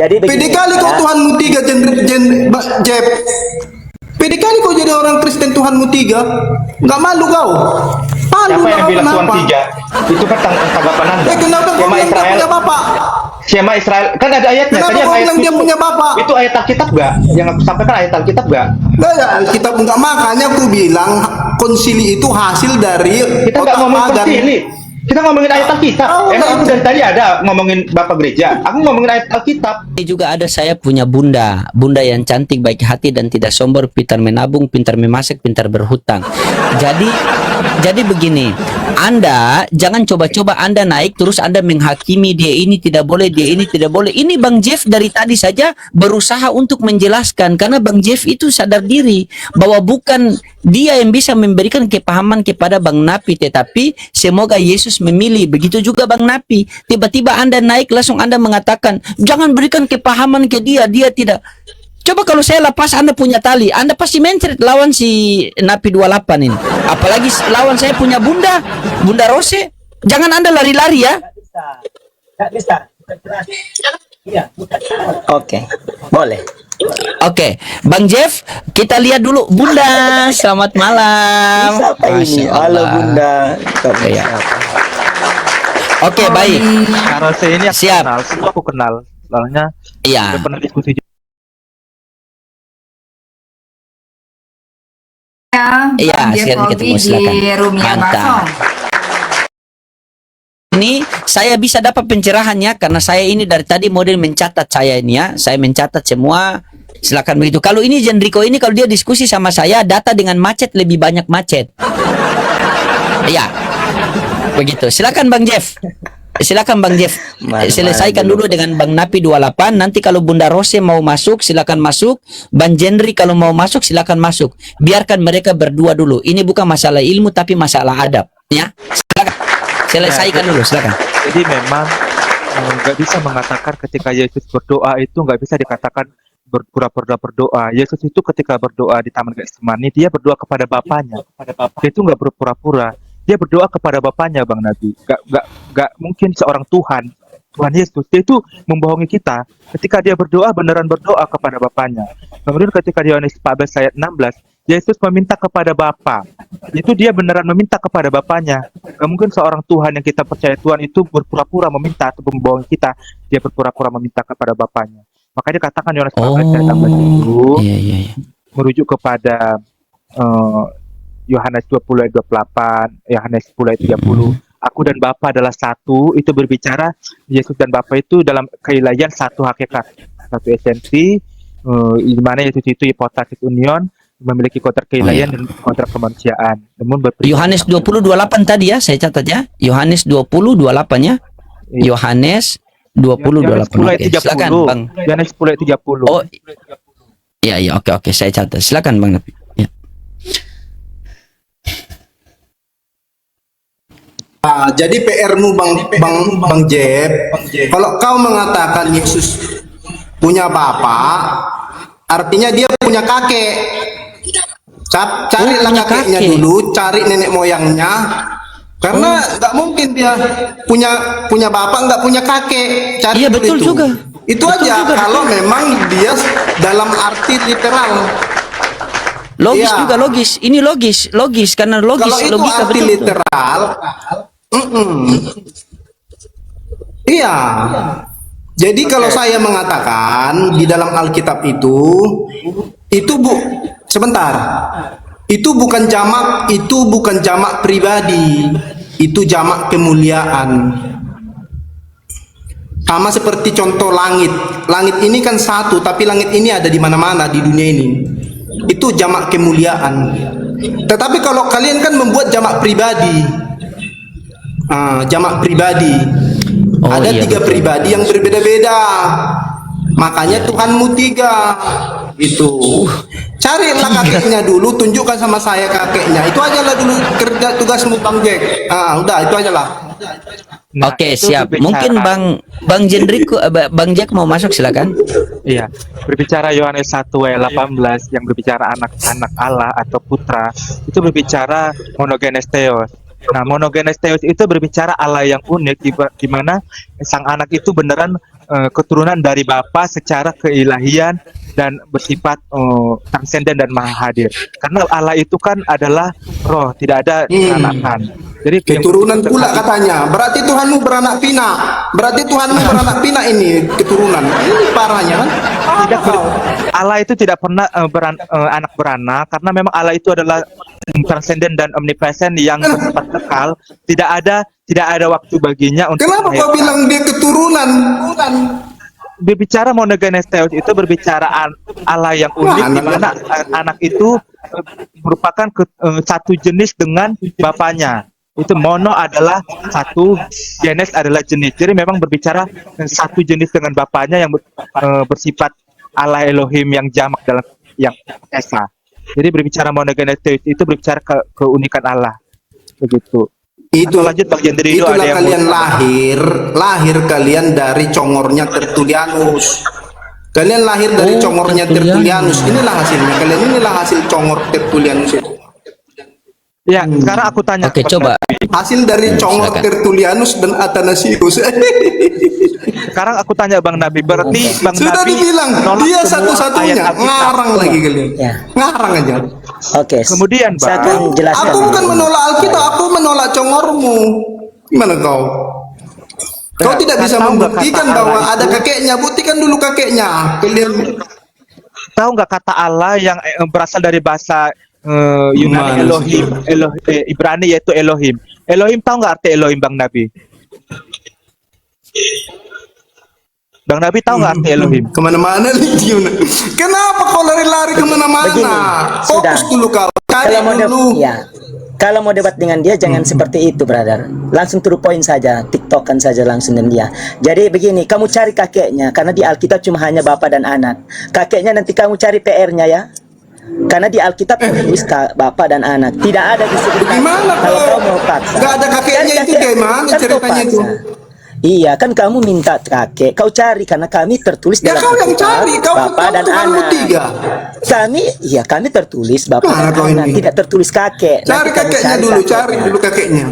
Jadi Pede begini, kali kau Tuhanmu tiga, Jeb. Pede kali kau jadi orang Kristen Tuhanmu tiga. Nggak malu kau? Malu Siapa yang kau, bilang Tuhan kenapa? tiga? Itu kan tanggapan Anda. Kenapa kau Skema bilang dia Israel, punya bapak? skema Israel kan ada ayatnya. Kenapa Tadi yang kau ayat bilang dia itu, punya bapak? itu ayat Alkitab nggak? Yang aku sampaikan ayat Alkitab nggak? Nah, ya, kita nggak, makanya aku bilang konsili itu hasil dari Kita nggak otak ngomongin pagan. konsili. Kita ngomongin ayat Alkitab. Oh, Emang nah. aku dari tadi ada ngomongin Bapak Gereja. Aku ngomongin ayat Alkitab. Ini juga ada, saya punya bunda yang cantik, baik hati dan tidak sombong, pintar menabung, pintar memasak, pintar berhutang. Jadi begini, Anda jangan coba-coba Anda naik terus Anda menghakimi dia ini tidak boleh, dia ini tidak boleh. Ini Bang Jeff dari tadi saja berusaha untuk menjelaskan, karena Bang Jeff itu sadar diri bahwa bukan dia yang bisa memberikan kepahaman kepada Bang Napi, tetapi semoga Yesus memilih. Begitu juga Bang Napi. Tiba-tiba Anda naik langsung Anda mengatakan jangan berikan kepahaman ke dia tidak. Coba kalau saya lepas Anda punya tali, Anda pasti mencret lawan si Napi 28 ini. Apalagi lawan saya punya Bunda Rose. Jangan Anda lari-lari ya. nggak bisa. Iya, oke, boleh. Oke, Bang Jeff, kita lihat dulu Bunda. Selamat malam. Siapa ini? Masya Halo Allah. Bunda. Iya. Oke, baik. Karena saya ini aku Siap. kenal, semua aku kenal. Soalnya Iya. udah pernah diskusi juga. Iya, Bang Jeff silakan ketemu, Ogi silakan. di Rumia Mantap. Basong. Ini saya bisa dapat pencerahannya karena saya ini dari tadi model mencatat saya ini ya. Saya mencatat semua. Silakan begitu. Kalau ini Jendriko ini kalau dia diskusi sama saya, data dengan macet lebih banyak macet. Iya. Begitu. Silakan Bang Jeff. Silakan Bang Jeff. Selesaikan dulu dengan Bang Napi 28. Nanti kalau Bunda Rose mau masuk, silakan masuk. Bang Jendri kalau mau masuk, silakan masuk. Biarkan mereka berdua dulu. Ini bukan masalah ilmu tapi masalah adab, ya. Silakan. Selesaikan dulu, silakan. Jadi memang nggak bisa mengatakan ketika Yesus berdoa itu nggak bisa dikatakan berpura-pura berdoa. Yesus itu ketika berdoa di Taman Getsemani dia berdoa kepada Bapaknya. Dia itu nggak berpura-pura. Dia berdoa kepada Bapaknya, Bang Nabi. Nggak mungkin seorang Tuhan Yesus dia itu membohongi kita. Ketika dia berdoa beneran berdoa kepada Bapaknya. Kemudian ketika di Yohanes 14 ayat 16 Yesus meminta kepada Bapa. Itu dia beneran meminta kepada Bapaknya. Gak mungkin seorang Tuhan yang kita percaya Tuhan itu berpura-pura meminta atau membohongi kita. Dia berpura-pura meminta kepada Bapaknya. Makanya dikatakan Yohanes 14 ayat 16 itu Iya. merujuk kepada Yohanes 20 ayat 28, Yohanes 10 ayat 30. Aku dan Bapa adalah satu. Itu berbicara Yesus dan Bapa itu dalam keilahian satu hakikat, satu esensi, di mana Yesus itu hypostasis union, memiliki kontrak keilahian dan kontrak kemanusiaan. Namun Yohanes 20:28 tadi ya, saya catat ya. Yohanes 20:28 ya. Yohanes 20:28. Oke, silakan Bang. Yohanes 10 ayat 30. Oh. Iya, oke, saya catat. Silakan Bang Napi. Ya. Jadi PR-mu Bang Jeff, kalau kau mengatakan Yesus punya bapak, artinya dia punya kakek. Carilah punya kakeknya kakek. dulu, cari nenek moyangnya. Karena nggak mungkin dia punya bapak nggak punya kakek. Cari Iya, dulu betul itu. juga. Itu Betul aja juga, kalau memang dia dalam arti literal. Logis Iya. juga logis. Ini logis karena logis Kalau itu logika arti betul. literal, iya. Jadi kalau saya mengatakan di dalam Alkitab itu sebentar, itu bukan jamak pribadi, itu jamak kemuliaan. Sama seperti contoh langit. Langit ini kan satu, tapi langit ini ada di mana-mana di dunia ini. Itu jamak kemuliaan. Tetapi kalau kalian kan membuat jamak pribadi. Jamak pribadi. Oh, Ada iya, 3 betul. pribadi yang berbeda-beda. Makanya Tuhanmu 3. Itu. Carilah kakeknya dulu, tunjukkan sama saya kakeknya. Itu aja lah dulu kerja tugasmu Bang Jack. Udah itu aja lah. Nah, Oke, itu siap. berbicara- Mungkin Bang Jendriku, Bang Jack mau masuk, silakan. Iya, berbicara Yohanes 1 ayat 18 yang berbicara anak-anak Allah atau putra, itu berbicara monogenes theos. Nah, monogenes theos itu berbicara Allah yang unik di mana sang anak itu beneran keturunan dari Bapa secara keilahian dan bersifat transenden dan maha hadir. Karena Allah itu kan adalah roh, tidak ada peranakan. Jadi Keturunan pula katanya. Berarti Tuhanmu beranak pinak. Berarti Tuhanmu beranak pinak ini keturunan. Ini parahnya kan? tidak Allah itu tidak pernah anak beranak, karena memang Allah itu adalah transenden dan omnipresent yang bersifat kekal. Tidak ada waktu baginya untuk Kenapa kau melahirkan. bilang dia keturunan? Bukan. Berbicara monogenes theos itu berbicara Allah yang unik, Wah, di mana anak itu merupakan satu jenis dengan bapaknya. Itu mono adalah satu, genes adalah jenis. Jadi memang berbicara satu jenis dengan bapaknya yang bersifat Allah Elohim yang jamak dalam yang esa. Jadi berbicara monogenes theos itu berbicara keunikan Allah. Begitu. Itu Atau lanjut Bang Jendrido, itulah ada yang kalian mau- lahir kalian dari congornya Tertullianus. Kalian lahir dari congornya Tertullianus. Inilah hasilnya. Kalian inilah hasil congor Tertullianus itu. Ya, sekarang aku tanya. Oke, coba. Hasil dari congor Silakan. Tertullianus dan Athanasius. Sekarang aku tanya Bang Nabi, berarti Bang Sudah Nabi dibilang menolak dia semua satu-satunya. ayat Alkitab. Ngarang lagi kalian. Ya. Ngarang aja. Oke. Kemudian, saya Bang, akan jelaskan. Aku bukan menolak Alkitab, aku menolak congormu. Gimana kau? Kau Nah, tidak bisa tahu nggak membuktikan kata bahwa Allah ada itu? kakeknya. Buktikan dulu kakeknya. Kalian Tahu nggak kata Allah yang berasal dari bahasa Yunani Mana Elohim, Ibrani yaitu Elohim. Elohim tahu nggak arti Elohim, Bang Nabi? Bang Nabi tahu nggak arti Elohim? kemana-mana nih Yuna. Kenapa kau lari-lari kemana-mana? Begini, Fokus sudah. dulu kau. Cari Kalau mau dulu. kalau mau debat dengan dia jangan seperti itu, brother. Langsung to the point saja, tiktokan saja langsung dengan dia. Jadi begini, kamu cari kakeknya karena di Alkitab cuma hanya bapak dan anak. Kakeknya nanti kamu cari PR-nya ya. Karena di Alkitab tulis bapak dan anak. Tidak ada disebut kakek. Gimana Kalau kau? kau mau paksa. Nggak ada kakeknya Cari itu kakek. gimana Kan kau ceritanya itu? paksa. Iya, kan kamu minta kakek, kau cari karena kami tertulis Ya dalam kau yang Alkitab, cari. Kau bapak dan Tuhanmu anak. tiga. Kami tertulis bapak Mana dan kau anak, ini? tidak tertulis kakek. Cari Nanti kamu kakeknya dulu, cari dulu kakeknya.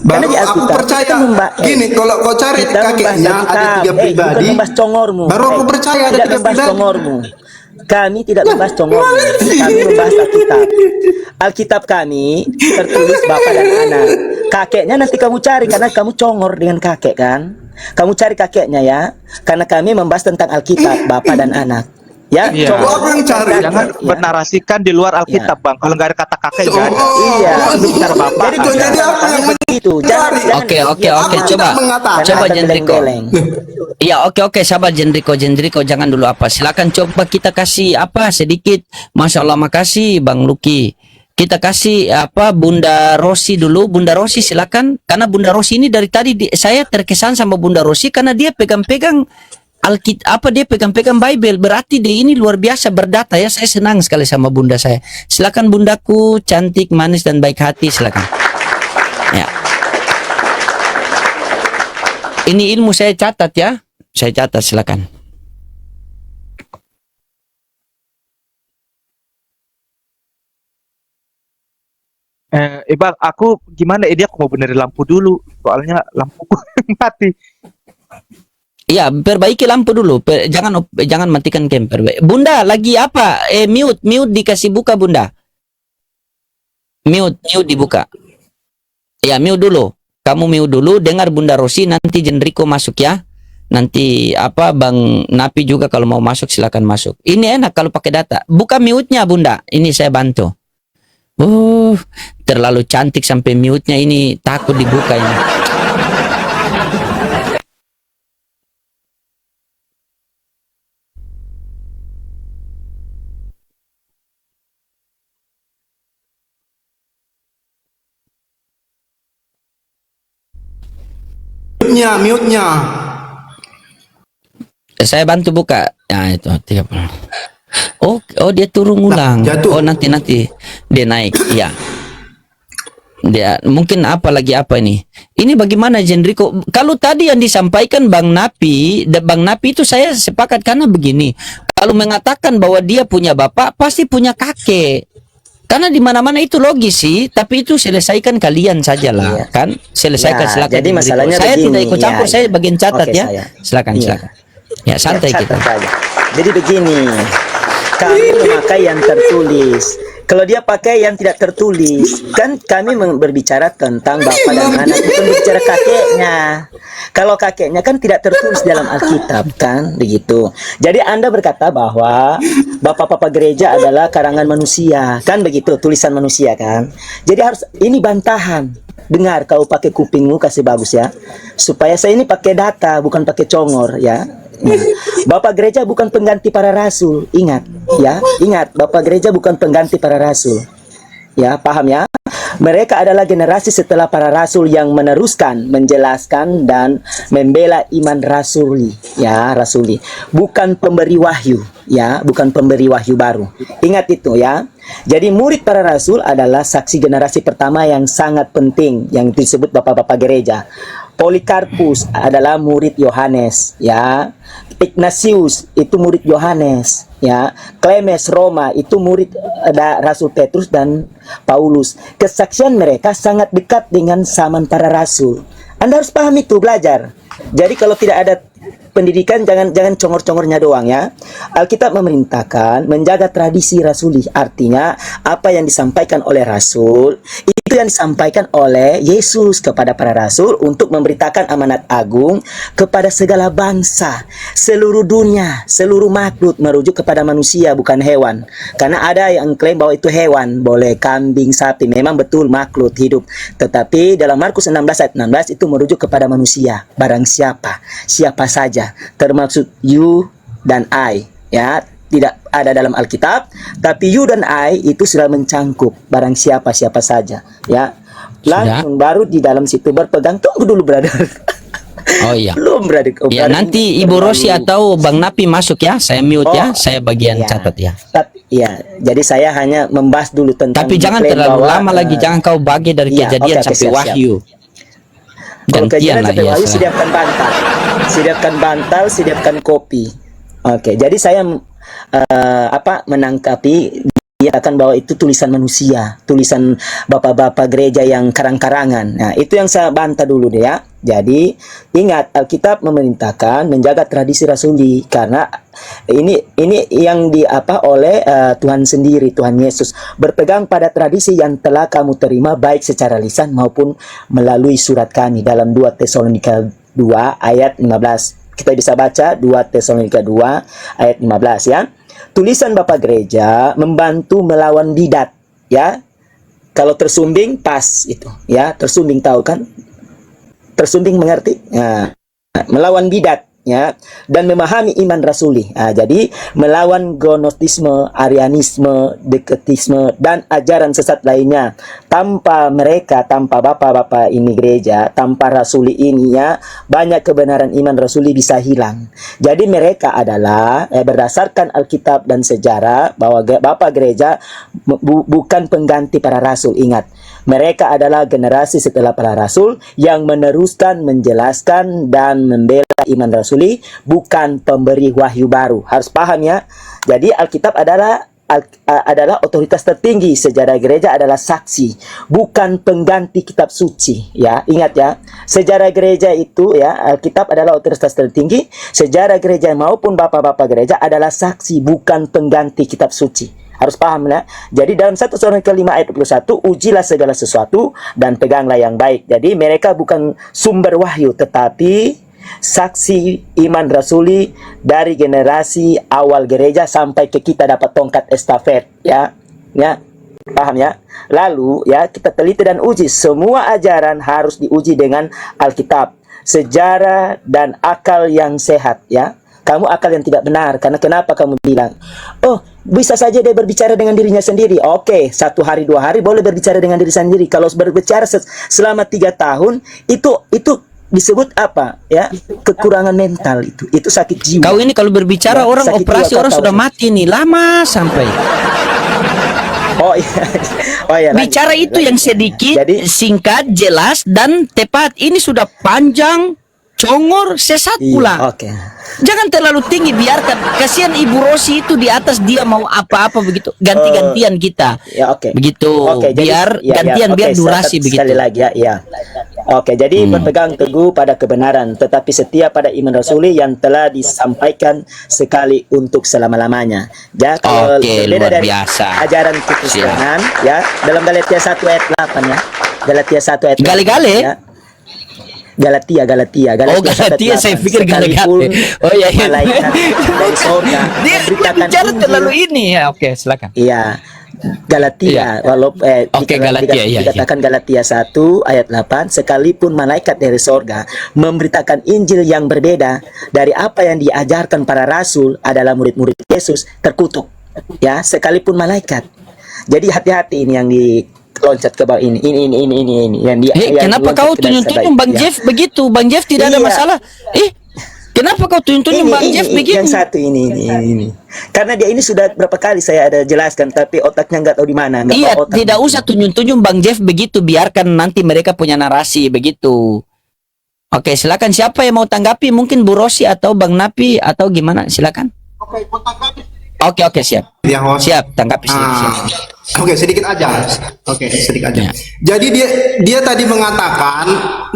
Baru di aku Alkitab, percaya. kita Gini, kalau kau cari kita membahas kakeknya ada Alkitab. tiga pribadi. Bukan membahas congormu. Baru aku percaya ada tidak tiga membahas pribadi. congormu. Kami tidak membahas congormu. Kami membahas Alkitab. Alkitab kami tertulis bapak dan anak. Kakeknya nanti kamu cari karena kamu congor dengan kakek kan. Kamu cari kakeknya ya. Karena kami membahas tentang Alkitab, bapak dan anak. Ya, Iya. congor. Aku yang cari. Jangan Ya. bernarasikan di luar Alkitab, Bang. Kalau nggak ada kata kakek, Oh, nggak ada. Iya, Bicara bapak. Jadi Itu jadi aku yang begitu. Jangan, mencari. jangan. Oke, oke, Ya, oke, aku coba. tidak mengatakan Coba, ada Jendriko. geleng-geleng. Iya, oke, sabar Jendriko, jangan dulu apa. Silakan coba kita kasih apa sedikit. Masya Allah, makasih Bang Luki. Kita kasih apa Bunda Rosi dulu. Bunda Rosi silakan. Karena Bunda Rosi ini dari tadi saya terkesan sama Bunda Rosi karena dia pegang-pegang Alkitab, apa dia pegang-pegang Bible. Berarti dia ini luar biasa berdata ya. Saya senang sekali sama Bunda saya. Silakan Bundaku, cantik, manis dan baik hati, silakan. Ya. Ini ilmu saya catat ya. Saya catat, silakan. Bang, aku gimana? Dia aku mau benerin lampu dulu. Soalnya lampuku mati. Iya, perbaiki lampu dulu. Jangan matikan camper. Bunda, lagi apa? Mute dikasih buka, Bunda. Mute dibuka. Ya, mute dulu. Kamu mute dulu, dengar Bunda Rosi, nanti Jendriko masuk ya. Nanti apa Bang Napi juga kalau mau masuk silakan masuk. Ini enak kalau pakai data. Buka mute-nya, Bunda. Ini saya bantu. Terlalu cantik sampai mute-nya ini takut dibuka ini. Mute-nya. Saya bantu buka. Ya itu 30. Oh dia turun ulang. jatuh. Oh nanti dia naik. Iya. Dia mungkin apa ini? Ini bagaimana Jendriko? Kalau tadi yang disampaikan Bang Napi itu saya sepakat karena begini. Kalau mengatakan bahwa dia punya bapak, pasti punya kakek. Karena di mana-mana itu logis sih, tapi itu selesaikan kalian sajalah, Iya. kan? Selesaikan Ya, silakan. jadi diberi masalahnya tahu. Saya begini, tidak ikut campur, ya, saya ya. bagian catat Oke, ya. saya. Silakan, Iya. silakan. Ya, santai Catat kita. saja. Jadi begini, kami memakai yang tertulis. Kalau dia pakai yang tidak tertulis, kan kami berbicara tentang bapak dan anak, bukan berbicara kakeknya. Kalau kakeknya kan tidak tertulis dalam Alkitab, kan begitu. Jadi Anda berkata bahwa bapak-bapak gereja adalah karangan manusia, kan begitu, tulisan manusia kan. Jadi harus ini bantahan. Dengar, kau pakai kupingmu kasih bagus ya, supaya saya ini pakai data, bukan pakai congor ya. Nah, Bapak gereja bukan pengganti para rasul, ingat ya, ingat, Bapak gereja bukan pengganti para rasul. Ya, paham ya? Mereka adalah generasi setelah para rasul yang meneruskan, menjelaskan dan membela iman rasuli, ya, rasuli. Bukan pemberi wahyu, ya, bukan pemberi wahyu baru. Ingat itu ya. Jadi murid para rasul adalah saksi generasi pertama yang sangat penting yang disebut bapak-bapak gereja. Polikarpus adalah murid Yohanes, ya. Ignatius itu murid Yohanes, ya. Clemens Roma itu murid ada Rasul Petrus dan Paulus. Kesaksian mereka sangat dekat dengan zaman para rasul. Anda harus paham itu, belajar. Jadi kalau tidak ada pendidikan, jangan congor-congornya doang ya. Alkitab memerintahkan menjaga tradisi rasuli, artinya apa yang disampaikan oleh rasul itu yang disampaikan oleh Yesus kepada para rasul untuk memberitakan amanat agung kepada segala bangsa, seluruh dunia, seluruh makhluk, merujuk kepada manusia bukan hewan. Karena ada yang klaim bahwa itu hewan, boleh kambing, sapi, memang betul makhluk hidup. Tetapi dalam Markus 16 ayat 16 itu merujuk kepada manusia, barang siapa, siapa saja, termasuk you dan I, ya. Tidak ada dalam Alkitab, tapi you dan I itu sudah mencangkup barang siapa siapa saja, ya. Langsung baru di dalam situ berpegang. Tunggu dulu, brother. Oh iya. Belum, brother. Oh, Ya, brother, nanti Ibu terlalu- Rosi atau Bang Napi masuk ya. Saya mute ya, saya bagian iya. catat ya. Iya, jadi saya hanya membahas dulu tentang. Tapi jangan klaim terlalu bahwa, lama lagi, jangan kau bagi dari iya, kejadian oke, sampai siap, siap. wahyu. Kalau Gantian kejadian lah sampai ya. wahyu, serah. siapkan bantal, siapkan bantal, siapkan kopi. Oke, jadi saya menangkapi dia akan bahwa itu tulisan manusia, tulisan bapak-bapak gereja yang karang-karangan. Nah, itu yang saya bantah dulu deh ya. Jadi ingat, Alkitab memerintahkan menjaga tradisi rasuli karena ini yang oleh Tuhan sendiri, Tuhan Yesus, berpegang pada tradisi yang telah kamu terima baik secara lisan maupun melalui surat kami dalam 2 Tesalonika 2 ayat 15. Kita bisa baca 2 Tesalonika 2 ayat 15 ya. Tulisan Bapak Gereja membantu melawan bidat ya. Kalau tersumbing pas itu ya, tersumbing tahu kan? Tersumbing mengerti? Nah, melawan bidat ya, dan memahami iman rasuli. Nah, jadi melawan gnostisme, arianisme, deketisme dan ajaran sesat lainnya. Tanpa mereka, tanpa bapak-bapak ini gereja, tanpa rasuli ini ya, banyak kebenaran iman rasuli bisa hilang. Jadi mereka adalah berdasarkan Alkitab dan sejarah bahwa bapak gereja bukan pengganti para rasul. Ingat, mereka adalah generasi setelah para rasul yang meneruskan, menjelaskan dan membela iman rasuli, bukan pemberi wahyu baru. Harus paham ya. Jadi Alkitab adalah otoritas tertinggi, sejarah gereja adalah saksi, bukan pengganti kitab suci ya. Ingat ya, sejarah gereja itu ya, Alkitab adalah otoritas tertinggi, sejarah gereja maupun bapak-bapak gereja adalah saksi, bukan pengganti kitab suci. Harus paham ya. Jadi dalam 1 Tesalonika 5 ayat 21, ujilah segala sesuatu dan peganglah yang baik. Jadi mereka bukan sumber wahyu, tetapi saksi iman rasuli dari generasi awal gereja sampai ke kita dapat tongkat estafet ya. Paham ya? Lalu ya, kita teliti dan uji. Semua ajaran harus diuji dengan Alkitab, sejarah dan akal yang sehat ya. Kamu akal yang tidak benar, karena kenapa kamu bilang, oh bisa saja dia berbicara dengan dirinya sendiri. Oke, 1 hari 2 hari boleh berbicara dengan diri sendiri. Kalau berbicara selama 3 tahun, itu disebut apa ya, kekurangan mental, itu sakit jiwa. Kau ini kalau berbicara Ya, orang sakit operasi, jiwa, orang kau sudah tahu. mati nih, lama sampai. Oh iya. Oh iya, lanjut, Bicara itu lanjut. yang sedikit, Jadi singkat, jelas dan tepat. Ini sudah panjang. congor, sesat Iya, pula. oke. Jangan terlalu tinggi, biarkan. Kasihan Ibu Rosi itu di atas, dia mau apa-apa begitu. Ganti-gantian kita. Ya, oke. Begitu. Oke, jadi Biar gantian, oke, biar durasi begitu. sekali lagi ya. Oke, jadi berpegang teguh pada kebenaran, tetapi setia pada iman rasuli yang telah disampaikan sekali untuk selama-lamanya. Ya, kalau Oke, berbeda luar dari biasa. ajaran Kekristenan, ya, dalam Galatia 1 ayat 8 ya. Galatia 1 ayat 8. Gale-gale? Ya. Galatia. Oh, Galatia, saya pikir Sekalipun gale-gale. Oh iya, iya. malaikat dari surga Dia memberitakan bicara Injil. terlalu ini ya. Oke, silakan. Iya. Galatia, walaupun Oke, Galatia, iya, dikatakan Galatia 1 ayat 8, sekalipun malaikat dari sorga memberitakan Injil yang berbeda dari apa yang diajarkan para rasul adalah murid-murid Yesus, terkutuk. Ya, sekalipun malaikat. Jadi hati-hati ini yang diloncat ke bawah ini yang yang Kenapa loncat kau ke dasar tunjuk-tunjuk Bang ya. Jeff begitu? Bang Jeff tidak ada Iya. masalah. Kenapa kau tunjuk-tunjuk Bang Jeff begitu? Yang satu ini. Karena dia ini sudah berapa kali saya ada jelaskan, tapi otaknya nggak tahu di mana. Nggak Iya, tahu otak. tidak usah tunjuk-tunjuk Bang Jeff begitu, biarkan nanti mereka punya narasi begitu. Oke, silakan, siapa yang mau tanggapi? Mungkin Bu Rosi atau Bang Napi atau gimana? Silakan. Oke, siap. Ya, host. Siap, tanggapi siap. Oke, sedikit aja. Sedikit aja. Ya. Jadi dia tadi mengatakan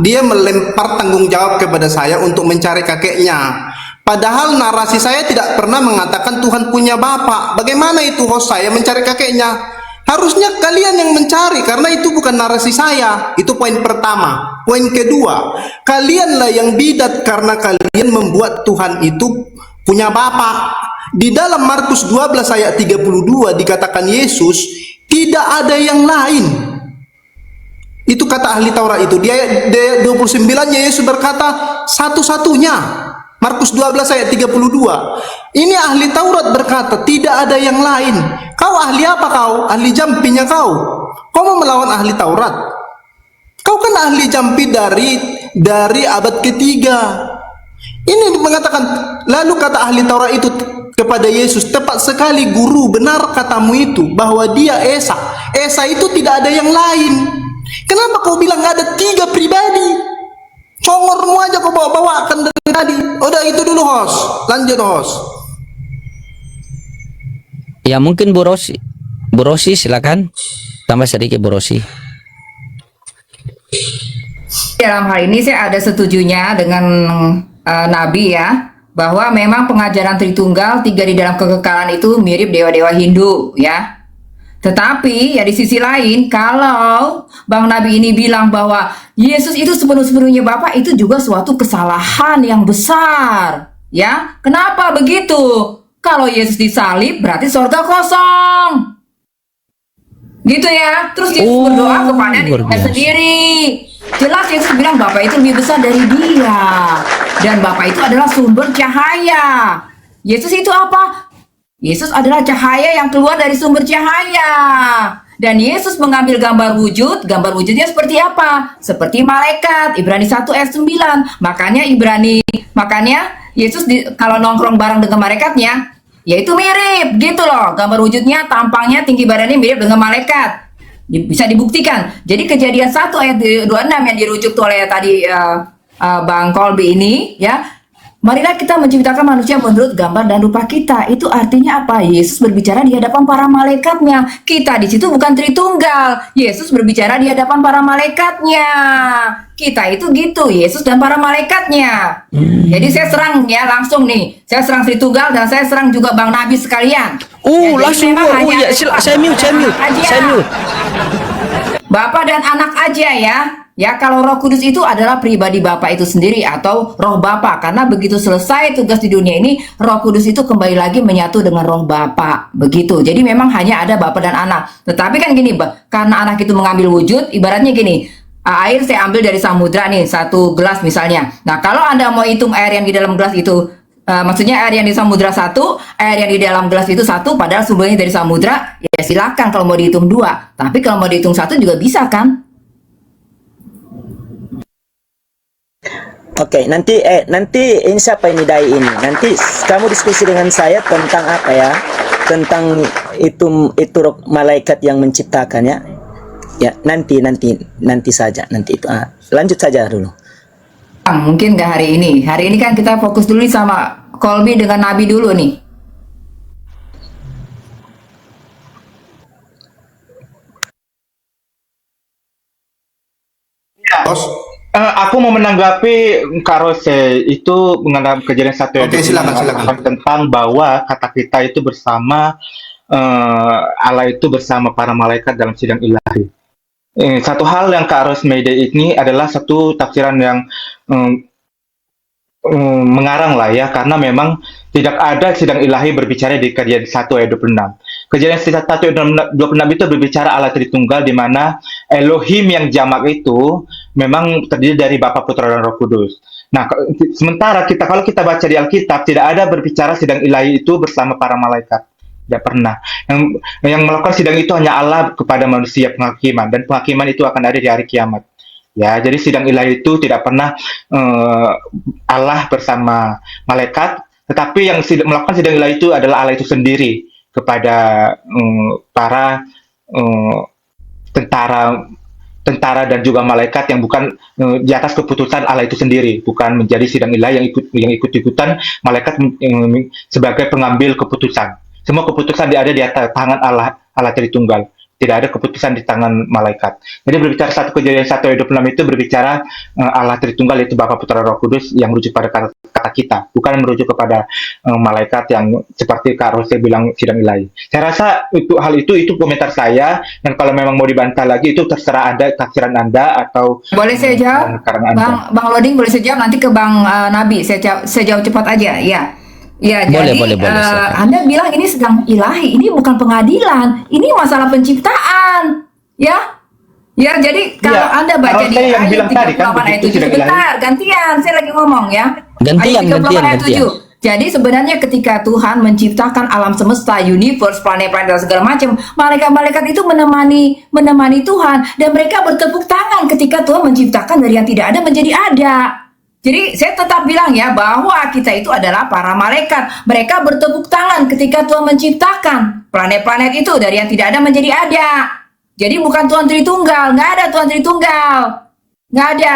dia melempar tanggung jawab kepada saya untuk mencari kakeknya. Padahal narasi saya tidak pernah mengatakan Tuhan punya bapak. Bagaimana itu host saya mencari kakeknya? Harusnya kalian yang mencari, karena itu bukan narasi saya. Itu poin pertama. Poin kedua, kalianlah yang bidat karena kalian membuat Tuhan itu punya bapak. Di dalam Markus 12 ayat 32 dikatakan Yesus tidak ada yang lain. Itu kata ahli Taurat itu. Di ayat 29-nya Yesus berkata satu-satunya. Markus 12 ayat 32. Ini ahli Taurat berkata tidak ada yang lain. Kau ahli apa kau? Ahli jampinya kau. Kau mau melawan ahli Taurat? Kau kan ahli jampi dari abad ketiga. Ini mengatakan, lalu kata ahli Taurat itu kepada Yesus, tepat sekali guru, benar katamu itu bahwa dia Esa. Esa itu tidak ada yang lain. Kenapa kau bilang ada 3 pribadi? Congormu aja kau bawa-bawakan dari tadi. Udah itu dulu host. Lanjut host. Ya, mungkin Bu Rosi. Bu Rosi silakan. Tambah sedikit Bu Rosi. Dalam hal ini saya ada setujunya dengan Nabi ya, bahwa memang pengajaran Tritunggal, 3 di dalam kekekalan itu mirip dewa-dewa Hindu ya. Tetapi ya di sisi lain, kalau Bang Nabi ini bilang bahwa Yesus itu sepenuh-sepenuhnya Bapa, itu juga suatu kesalahan yang besar ya. Kenapa begitu? Kalau Yesus disalib berarti surga kosong. Gitu ya. Terus Yesus berdoa kepada dirinya sendiri. Jelas Yesus bilang Bapa itu lebih besar dari dia. Dan Bapa itu adalah sumber cahaya. Yesus itu apa? Yesus adalah cahaya yang keluar dari sumber cahaya. Dan Yesus mengambil gambar wujud. Gambar wujudnya seperti apa? Seperti malaikat. Ibrani 1 ayat 9. Makanya Yesus kalau nongkrong bareng dengan malaikatnya, yaitu mirip gitu loh. Gambar wujudnya, tampangnya, tinggi badannya mirip dengan malaikat. Bisa dibuktikan. Jadi kejadian 1 ayat 26 yang dirujuk oleh tadi Bang Kolbi ini ya. Marilah kita menciptakan manusia menurut gambar dan rupa kita. Itu artinya apa? Yesus berbicara di hadapan para malaikatnya. Kita di situ bukan Tritunggal. Yesus berbicara di hadapan para malaikatnya. Kita itu gitu, Yesus dan para malaikatnya. Jadi saya serang ya langsung nih. Saya serang Tritunggal dan saya serang juga Bang Nabi sekalian. Ya, Langsung jadi memang saya mute. Bapa dan anak aja ya. Ya, kalau Roh Kudus itu adalah pribadi Bapa itu sendiri atau Roh Bapa, karena begitu selesai tugas di dunia ini, Roh Kudus itu kembali lagi menyatu dengan Roh Bapa. Begitu. Jadi memang hanya ada Bapa dan anak. Tetapi kan gini, karena anak itu mengambil wujud, ibaratnya gini, air saya ambil dari samudra nih, 1 gelas misalnya. Nah, kalau Anda mau hitung air yang di dalam gelas itu, maksudnya air yang di samudra 1, air yang di dalam gelas itu 1, padahal sumbernya dari samudra, ya silakan kalau mau dihitung 2. Tapi kalau mau dihitung 1 juga bisa kan? Oke, nanti ini siapa ini Dai ini? Nanti kamu diskusi dengan saya tentang apa ya? Tentang itu roh malaikat yang menciptakan ya. Ya, nanti saja nanti itu. Lanjut saja dulu. Mungkin nggak hari ini. Hari ini kan kita fokus dulu nih sama Kolbi dengan Nabi dulu nih. Bos. Aku mau menanggapi Kak Rose itu mengenai kejadian 1 ayat Oke, 26 silakan, silakan. mengatakan tentang bahwa kata kita itu bersama Allah itu bersama para malaikat dalam sidang ilahi. Satu hal yang Kak Rose Mayday ini adalah satu tafsiran yang mengarang lah ya, karena memang tidak ada sidang ilahi berbicara di kejadian 1 ayat 26. Kejadian 1 ayat 26 itu berbicara Allah Tritunggal, di mana Elohim yang jamak itu memang terdiri dari Bapa, Putra, dan Roh Kudus. Nah, sementara kalau kita baca di Alkitab, tidak ada berbicara sidang ilahi itu bersama para malaikat. Tidak pernah. Yang melakukan sidang itu hanya Allah kepada manusia, penghakiman, dan penghakiman itu akan ada di hari kiamat. Ya, jadi sidang ilahi itu tidak pernah Allah bersama malaikat, tetapi yang melakukan sidang ilahi itu adalah Allah itu sendiri kepada para tentara dan juga malaikat yang bukan di atas keputusan Allah itu sendiri, bukan menjadi sidang ilahi yang ikut-ikutan malaikat sebagai pengambil keputusan. Semua keputusan ada di atas tangan Allah Tritunggal. Tidak ada keputusan di tangan malaikat. Jadi berbicara kejadian 1 ayat 26 itu berbicara Allah Tritunggal, yaitu Bapa, Putra, Roh Kudus, yang merujuk pada kata kita, bukan merujuk kepada malaikat yang seperti Kak Rose bilang sidang ilahi. Saya rasa hal itu komentar saya, dan kalau memang mau dibantah lagi itu terserah Anda, tafsiran Anda atau Boleh saya jawab? Bang Loding boleh saya jawab, nanti ke Bang Nabi. Saya jawab cepat aja, ya. Ya, Boleh, jadi silakan. Anda bilang ini sedang ilahi, ini bukan pengadilan, ini masalah penciptaan, ya. Ya, jadi kalau Iya, Anda baca kalau di saya yang ayat bilang tadi 38 kan ayat begitu 7, tidak ilahi. sebentar, gantian, saya lagi ngomong ya. Gantian, Ayat 38 ayat gantian. 7. Jadi sebenarnya ketika Tuhan menciptakan alam semesta, universe, planet-planet dan segala macam, malaikat-malaikat itu menemani Tuhan, dan mereka bertepuk tangan ketika Tuhan menciptakan dari yang tidak ada menjadi ada. Jadi saya tetap bilang ya bahwa kita itu adalah para malaikat. Mereka bertepuk tangan ketika Tuhan menciptakan planet-planet itu dari yang tidak ada menjadi ada. Jadi bukan Tuhan Tritunggal, nggak ada Tuhan Tritunggal, nggak ada.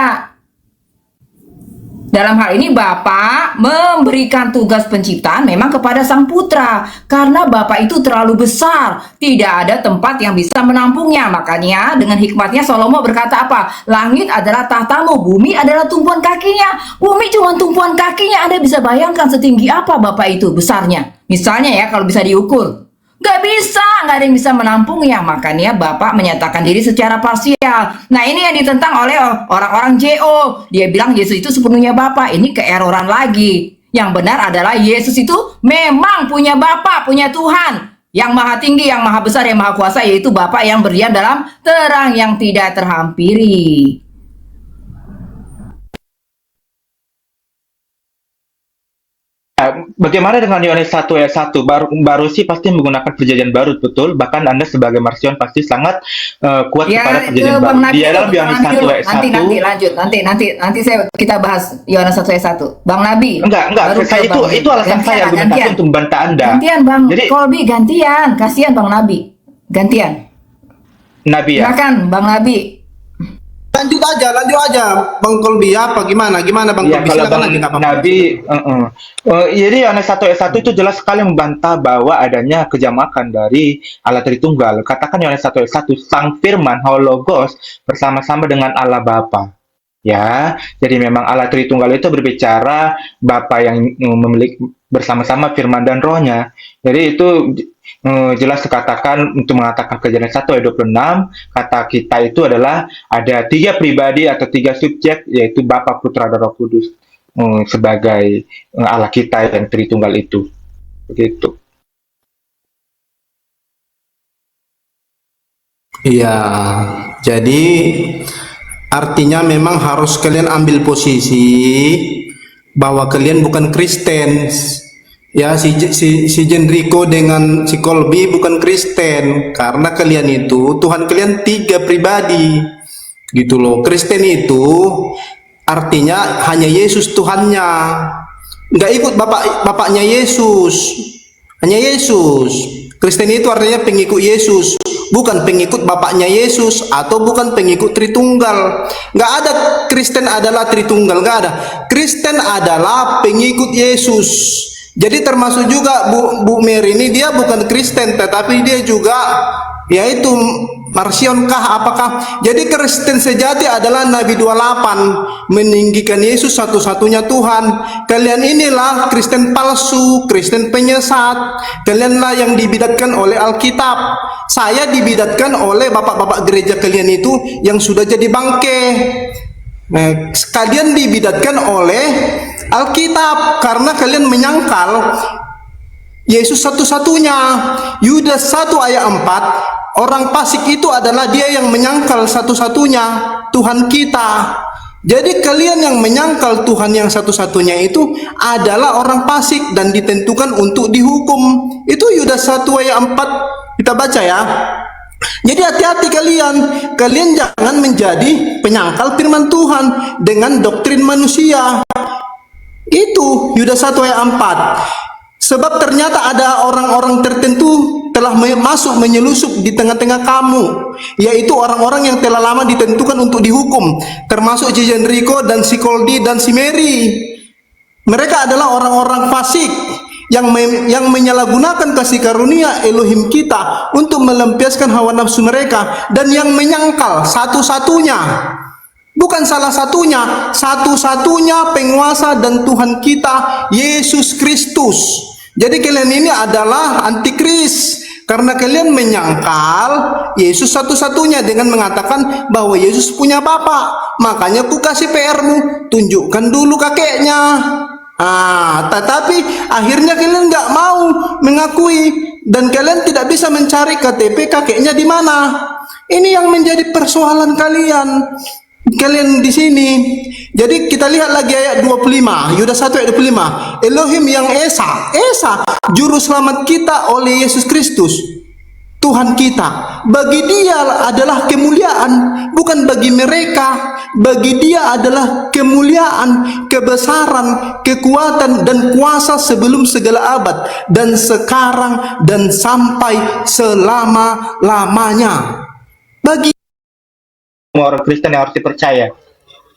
Dalam hal ini Bapa memberikan tugas penciptaan memang kepada Sang Putra, karena Bapa itu terlalu besar, tidak ada tempat yang bisa menampungnya. Makanya dengan hikmatnya Salomo berkata apa? Langit adalah tahtamu, bumi adalah tumpuan kakinya. Bumi cuma tumpuan kakinya, Anda bisa bayangkan setinggi apa Bapa itu besarnya. Misalnya ya, kalau bisa diukur, nggak bisa, nggak ada yang bisa menampungnya. Makanya Bapak menyatakan diri secara parsial. Nah, ini yang ditentang oleh orang-orang JO. Dia bilang Yesus itu sepenuhnya Bapak. Ini keeroran lagi. Yang benar adalah Yesus itu memang punya Bapak, punya Tuhan yang maha tinggi, yang maha besar, yang maha kuasa, yaitu Bapak yang berdiam dalam terang yang tidak terhampiri. Bagaimana dengan Yohanes 1 ayat 1? Baru sih pasti menggunakan perjanjian baru, betul. Bahkan Anda sebagai Marsion pasti sangat kuat Ya, kepada ke perjanjian Bang baru. Nabi Dia dalam dulu, Yohanes Bang Nabi 1 dulu. ayat 1. Nanti kita bahas Yohanes 1 ayat 1. Bang Nabi. Enggak. Baru Saya ke Bang Nabi. itu alasan saya argumentasi Gantian. untuk membantah Anda. Gantian Bang Jadi Kolbi, gantian. Kasihan Bang Nabi. Gantian. Nabi ya. Silakan Bang Nabi. Lanjut aja, Bang Kolbi, apa gimana Bang Ya, Kolbi, kalau silakan Bang aja, nggak apa-apa. Nabi, jadi Yohanes 1 ayat 1 itu jelas sekali membantah bahwa adanya kejamakan dari Allah Tritunggal. Katakan Yohanes 1 ayat 1, Sang Firman, Hologos, bersama-sama dengan Allah Bapa. Ya, jadi memang Allah Tritunggal itu berbicara Bapa yang memiliki bersama-sama Firman dan Rohnya. Jadi itu jelas dikatakan untuk mengatakan kejadian 1 ayat 26, kata kita itu adalah ada 3 pribadi atau 3 subjek, yaitu Bapa, Putra, dan Roh Kudus sebagai Allah kita yang Tritunggal itu. Begitu. Iya, jadi artinya memang harus kalian ambil posisi bahwa kalian bukan Kristen. Ya, si Jenrico dengan si Kolbi bukan Kristen, karena kalian itu Tuhan kalian 3 pribadi gitu loh. Kristen itu artinya hanya Yesus Tuhannya, nggak ikut bapaknya Yesus, hanya Yesus. Kristen itu artinya pengikut Yesus, bukan pengikut bapaknya Yesus, atau bukan pengikut Tritunggal. Nggak ada Kristen adalah Tritunggal, nggak ada. Kristen adalah pengikut Yesus. Jadi termasuk juga Bu Mary ini, dia bukan Kristen, tetapi dia juga yaitu Marsion kah apakah. Jadi Kristen sejati adalah Nabi 28, meninggikan Yesus satu-satunya Tuhan. Kalian inilah Kristen palsu, Kristen penyesat. Kalianlah yang dibidatkan oleh Alkitab. Saya dibidatkan oleh bapak-bapak gereja kalian itu yang sudah jadi bangke. Nah, kalian dibidatkan oleh Alkitab karena kalian menyangkal Yesus satu-satunya. Yudas 1 ayat 4, orang fasik itu adalah dia yang menyangkal satu-satunya Tuhan kita. Jadi kalian yang menyangkal Tuhan yang satu-satunya itu adalah orang fasik dan ditentukan untuk dihukum. Itu Yudas 1 ayat 4, kita baca ya. Jadi hati-hati kalian jangan menjadi penyangkal firman Tuhan dengan doktrin manusia. Itu Yudas 1 ayat 4. Sebab ternyata ada orang-orang tertentu telah masuk menyelusup di tengah-tengah kamu, yaitu orang-orang yang telah lama ditentukan untuk dihukum, termasuk si Enrico dan si Koldi dan si Mary. Mereka adalah orang-orang fasik yang menyalahgunakan kasih karunia Elohim kita untuk melampiaskan hawa nafsu mereka, dan yang menyangkal satu-satunya, bukan salah satunya, satu-satunya penguasa dan Tuhan kita, Yesus Kristus. Jadi kalian ini adalah antikris karena kalian menyangkal Yesus satu-satunya dengan mengatakan bahwa Yesus punya bapa. Makanya ku kasih PR-mu, tunjukkan dulu kakeknya. Tetapi akhirnya kalian nggak mau mengakui dan kalian tidak bisa mencari KTP kakeknya di mana. Ini yang menjadi persoalan kalian di sini. Jadi kita lihat lagi ayat 25, Yudas 1 ayat 25. Elohim yang Esa, juru selamat kita oleh Yesus Kristus, Tuhan kita. Bagi dia adalah kemuliaan, bukan bagi mereka. Bagi dia adalah kemuliaan, kebesaran, kekuatan dan kuasa sebelum segala abad, dan sekarang dan sampai selama-lamanya. Bagi Orang Kristen yang harus dipercaya.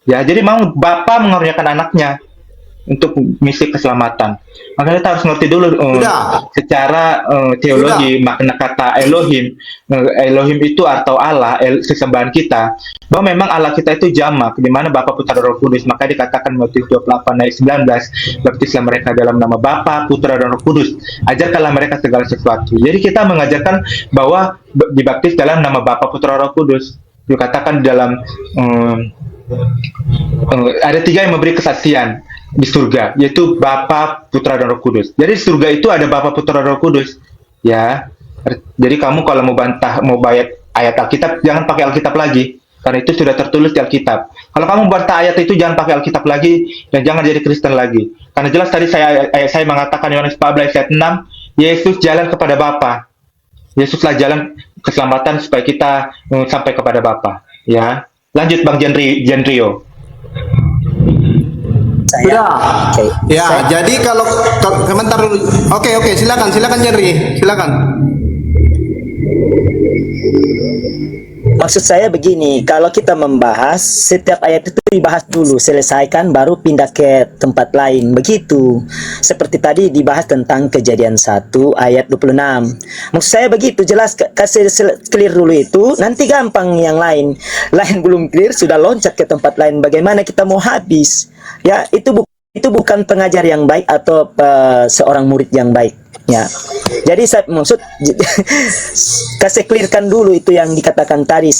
Ya, jadi mau Bapa mengaruniakan anaknya untuk misi keselamatan. Makanya kita harus ngerti dulu secara teologi makna kata Elohim. Elohim itu atau Allah, sesembahan kita. Bahwa memang Allah kita itu jamak, di mana Bapa, Putra, dan Roh Kudus. Maka dikatakan Matius 28 ayat 19, baptislah mereka dalam nama Bapa, Putra, dan Roh Kudus. Ajarkanlah mereka segala sesuatu. Jadi kita mengajarkan bahwa dibaptis dalam nama Bapa, Putra, Roh Kudus. Dikatakan dalam ada 3 yang memberi kesaksian di surga, yaitu Bapa, Putra, dan Roh Kudus. Jadi di surga itu ada Bapa, Putra, dan Roh Kudus. Ya, jadi kamu kalau mau bayat ayat Alkitab, jangan pakai Alkitab lagi, karena itu sudah tertulis di Alkitab. Kalau kamu bantah ayat itu, jangan pakai Alkitab lagi dan jangan jadi Kristen lagi. Karena jelas tadi saya mengatakan Yohanes 14 ayat 6, Yesus jalan kepada Bapa. Yesuslah jalan keselamatan supaya kita sampai kepada Bapa. Ya, lanjut Bang Jendrio. Jadi kalau komentar dulu. Oke, silakan Jendri, silakan. Maksud saya begini, kalau kita membahas, setiap ayat itu dibahas dulu, selesaikan, baru pindah ke tempat lain. Begitu. Seperti tadi dibahas tentang Kejadian 1 ayat 26. Maksud saya begitu, jelas, kasih clear dulu itu, nanti gampang yang lain. Lain belum clear, sudah loncat ke tempat lain. Bagaimana kita mau habis? Ya, itu bukan pengajar yang baik atau seorang murid yang baik. Ya, jadi saya maksud kasih clearkan dulu itu yang dikatakan tadi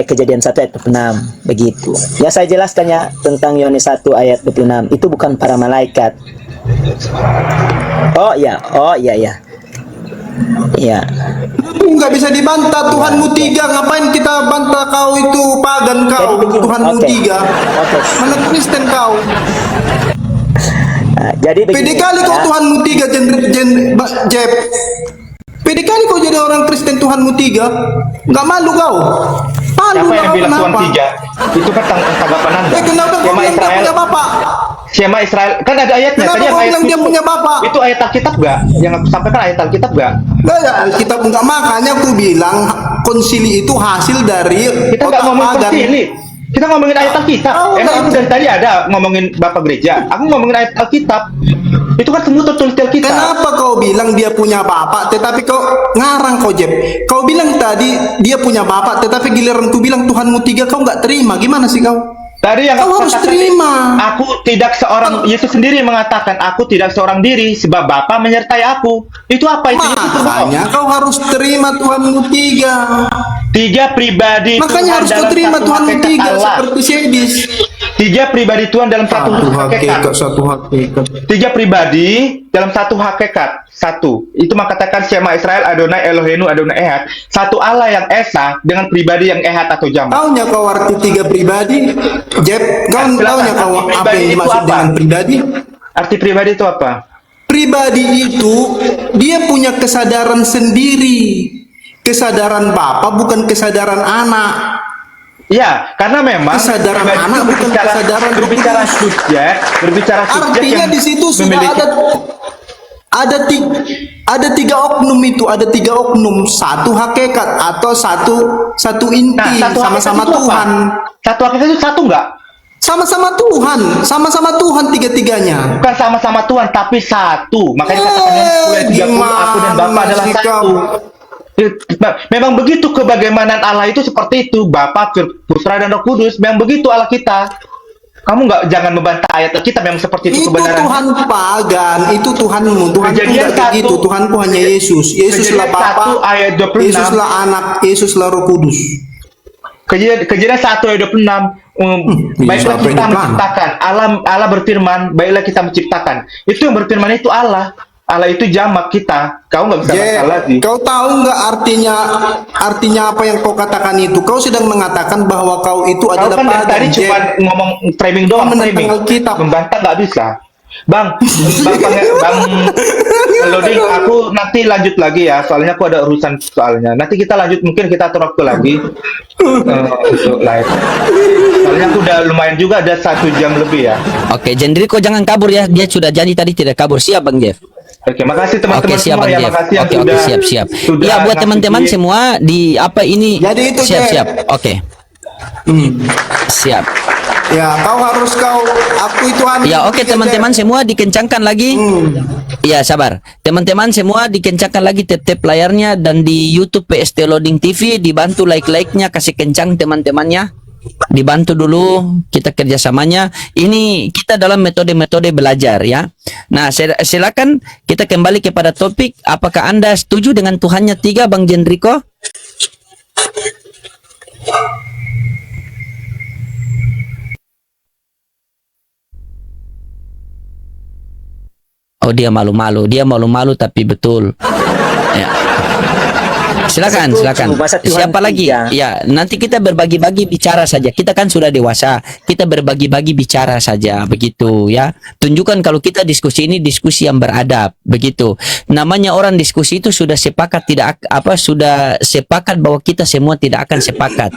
Kejadian 1 ayat 26 begitu. Ya, saya jelaskan ya tentang Yohanes 1 ayat 26 itu bukan para malaikat. Oh iya. Iya. Nggak bisa dibantah, Tuhanmu 3. Ngapain kita bantah kau itu pagan kau? Tuhanmu 3. Mana Kristen kau? Jadi begini, pede kali kau Tuhanmu 3 Jeb. Pede kali kau jadi orang Kristen Tuhanmu 3. Nggak malu kau? Malu. Siapa yang bilang Tuhan 3? Itu kan tanggapan Anda. Kenapa kau bilang dia punya bapak? Siapa Israel? Kan ada ayatnya. Kenapa kau bilang dia punya bapak? Itu ayat Alkitab nggak? Yang aku sampaikan ayat Alkitab nggak? Nggak, Alkitab nggak. Makanya aku bilang konsili itu hasil dari Kita nggak otak ngomong pagan. konsili. Kita ngomongin ayat Alkitab. Oh, Emang enggak. aku dari tadi ada ngomongin Bapak Gereja. Aku ngomongin ayat Alkitab. Itu kan semua tertulis di Alkitab. Kenapa kau bilang dia punya bapak, tetapi kau ngarang kau Jeb? Kau bilang tadi dia punya bapak, tetapi giliran ku bilang Tuhanmu tiga, kau nggak terima. Gimana sih kau? Tadi yang Kau aku harus katakan, terima. aku tidak seorang, Yesus sendiri mengatakan aku tidak seorang diri sebab Bapa menyertai aku. Itu apa itu? Yesus berbohong. Makanya kau harus terima Tuhanmu tiga. Tiga pribadi Makanya Tuhan harus kau dalam terima satu Tuhanmu hakikat tiga Allah. seperti Sedis. Tiga pribadi Tuhan dalam satu hakikat. Satu hakikat. Tiga pribadi dalam satu hakikat. Satu. Itu mengatakan Shema Israel Adonai Eloheinu Adonai Ehad. Satu Allah yang esa dengan pribadi yang ehad atau jamak. Taunya kau arti tiga pribadi? Jeb, kau Silakan, taunya kau arti apa pribadi yang itu dimaksud apa? dengan pribadi? Arti pribadi itu apa? Pribadi itu dia punya kesadaran sendiri. Kesadaran bapak bukan kesadaran anak. Ya, karena memang Kesadaran pribadi anak itu bukan kesadaran berbicara kudus. subjek, berbicara subjek Artinya yang di situ sudah memiliki ada tiga oknum itu, ada tiga oknum, satu hakikat atau satu inti, satu sama-sama hakikat itu Tuhan. apa? Satu hakikat itu satu enggak? Sama-sama Tuhan, sama-sama Tuhan tiga-tiganya. Bukan sama-sama Tuhan, tapi satu. Makanya katakan Yohanes 10 ayat 30, aku dan Bapa Gimana adalah sih satu. kau? Memang begitu kebagaimanaan Allah itu seperti itu. Bapa, Putra dan Roh Kudus. Memang begitu Allah kita. Kamu jangan membantah ayat kita. Memang seperti itu Itu kebenaran. Tuhan pagan, itu Tuhanmu. Tuhanku Kejadian tidak begitu. 1. Tuhanku hanya Yesus. Yesuslah Kejadian Bapa, 1 ayat 26. Yesuslah Anak, Yesuslah Roh Kudus. Kejadian 1 ayat 26. Baiklah sampai kita 26. menciptakan. Allah berfirman, baiklah kita menciptakan. Itu yang berfirman itu Allah. Allah itu jamak kita. Kau nggak bisa bantah lagi. Kau tahu nggak artinya apa yang kau katakan itu? Kau sedang mengatakan bahwa kau itu Kau adalah kan dari pagan. tadi cuma Jack. ngomong framing doang, Kau menentang framing. Alkitab. Membantah nggak bisa. Bang loading, aku nanti lanjut lagi ya. Soalnya aku ada urusan soalnya. Nanti kita lanjut, mungkin kita atur waktu lagi untuk live. Soalnya aku udah lumayan juga, ada 1 jam lebih ya. Oke, Jendriko jangan kabur ya. Dia sudah janji tadi tidak kabur. Siap Bang Jeff. Oke, makasih Oke, teman-teman siap semua Bang ya. Jeff. Makasih yang Oke, sudah siap. sudah Ya, buat ngasih teman-teman duit. semua di apa ini? Jadi itu, siap. Jeff. Oke. Siap. Ya, aku itu Ya, oke teman-teman semua dikencangkan lagi. Ya, sabar. Teman-teman semua dikencangkan lagi tap-tap layarnya dan di YouTube PST Loading TV dibantu like-like-nya, kasih kencang teman-temannya. Dibantu dulu kita kerjasamanya. Ini kita dalam metode-metode belajar ya. Nah, silakan kita kembali kepada topik. Apakah Anda setuju dengan Tuhannya 3, Bang Jendriko? Oh, dia malu-malu tapi betul. Ya. Silakan. Masa Tuhan Siapa lagi? tiga? Ya, nanti kita berbagi-bagi bicara saja. Kita kan sudah dewasa. Kita berbagi-bagi bicara saja, begitu ya. Tunjukkan kalau kita diskusi ini diskusi yang beradab, begitu. Namanya orang diskusi itu sudah sepakat sudah sepakat bahwa kita semua tidak akan sepakat.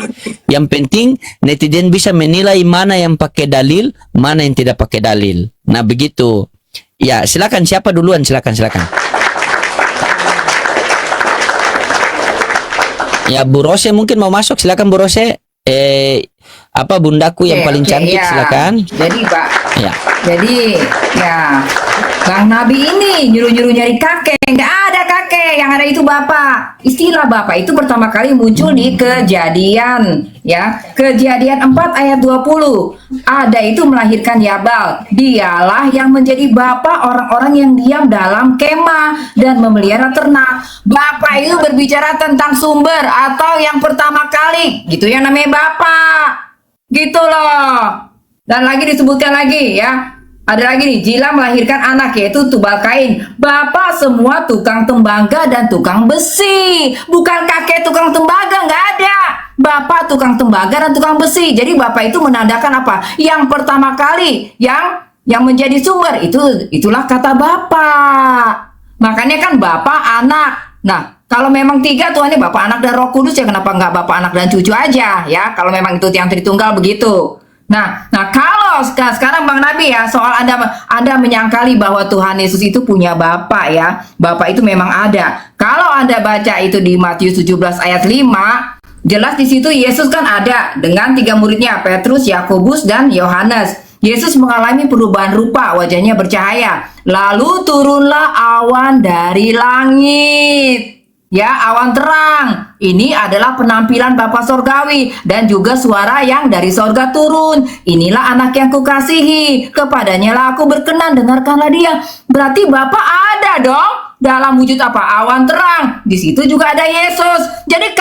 Yang penting netizen bisa menilai mana yang pakai dalil, mana yang tidak pakai dalil. Nah, begitu. Ya, silakan siapa duluan? Silakan. Ya, Bu Rose mungkin mau masuk, silakan Bu Rose. Bundaku yang paling cantik, ya. silakan. Jadi Pak, Ya. jadi ya Bang Nabi ini nyuruh-nyuruh nyari kakek, nggak ada kakek, yang ada itu bapak. Istilah bapak itu pertama kali muncul di Kejadian, ya. Kejadian 4 ayat 20. Ada itu melahirkan Yabal. Dialah yang menjadi bapak orang-orang yang diam dalam kemah dan memelihara ternak. Bapak itu berbicara tentang sumber atau yang pertama kali, gitu yang namanya bapak. Gitu loh. Dan lagi disebutkan lagi ya. Ada lagi nih, Jila melahirkan anak yaitu Tubal Kain. Bapak semua tukang tembaga dan tukang besi. Bukan kakek tukang tembaga, nggak ada. Bapak tukang tembaga dan tukang besi. Jadi bapak itu menandakan apa? Yang pertama kali yang menjadi sumber itulah kata bapak. Makanya kan bapak anak. Nah, kalau memang 3 Tuhannya bapak anak dan Roh Kudus ya kenapa nggak bapak anak dan cucu aja ya? Kalau memang itu yang Tritunggal begitu. Nah kalau sekarang Bang Nabi ya, soal Anda menyangkali bahwa Tuhan Yesus itu punya Bapa ya. Bapa itu memang ada. Kalau Anda baca itu di Matius 17 ayat 5, jelas di situ Yesus kan ada dengan 3 muridnya, Petrus, Yakobus, dan Yohanes. Yesus mengalami perubahan rupa, wajahnya bercahaya. Lalu turunlah awan dari langit. Ya, awan terang. Ini adalah penampilan Bapa Sorgawi dan juga suara yang dari sorga turun. Inilah anak yang kukasihi, kepadanya lah aku berkenan, dengarkanlah dia. Berarti Bapa ada dong dalam wujud apa? Awan terang. Di situ juga ada Yesus. Jadi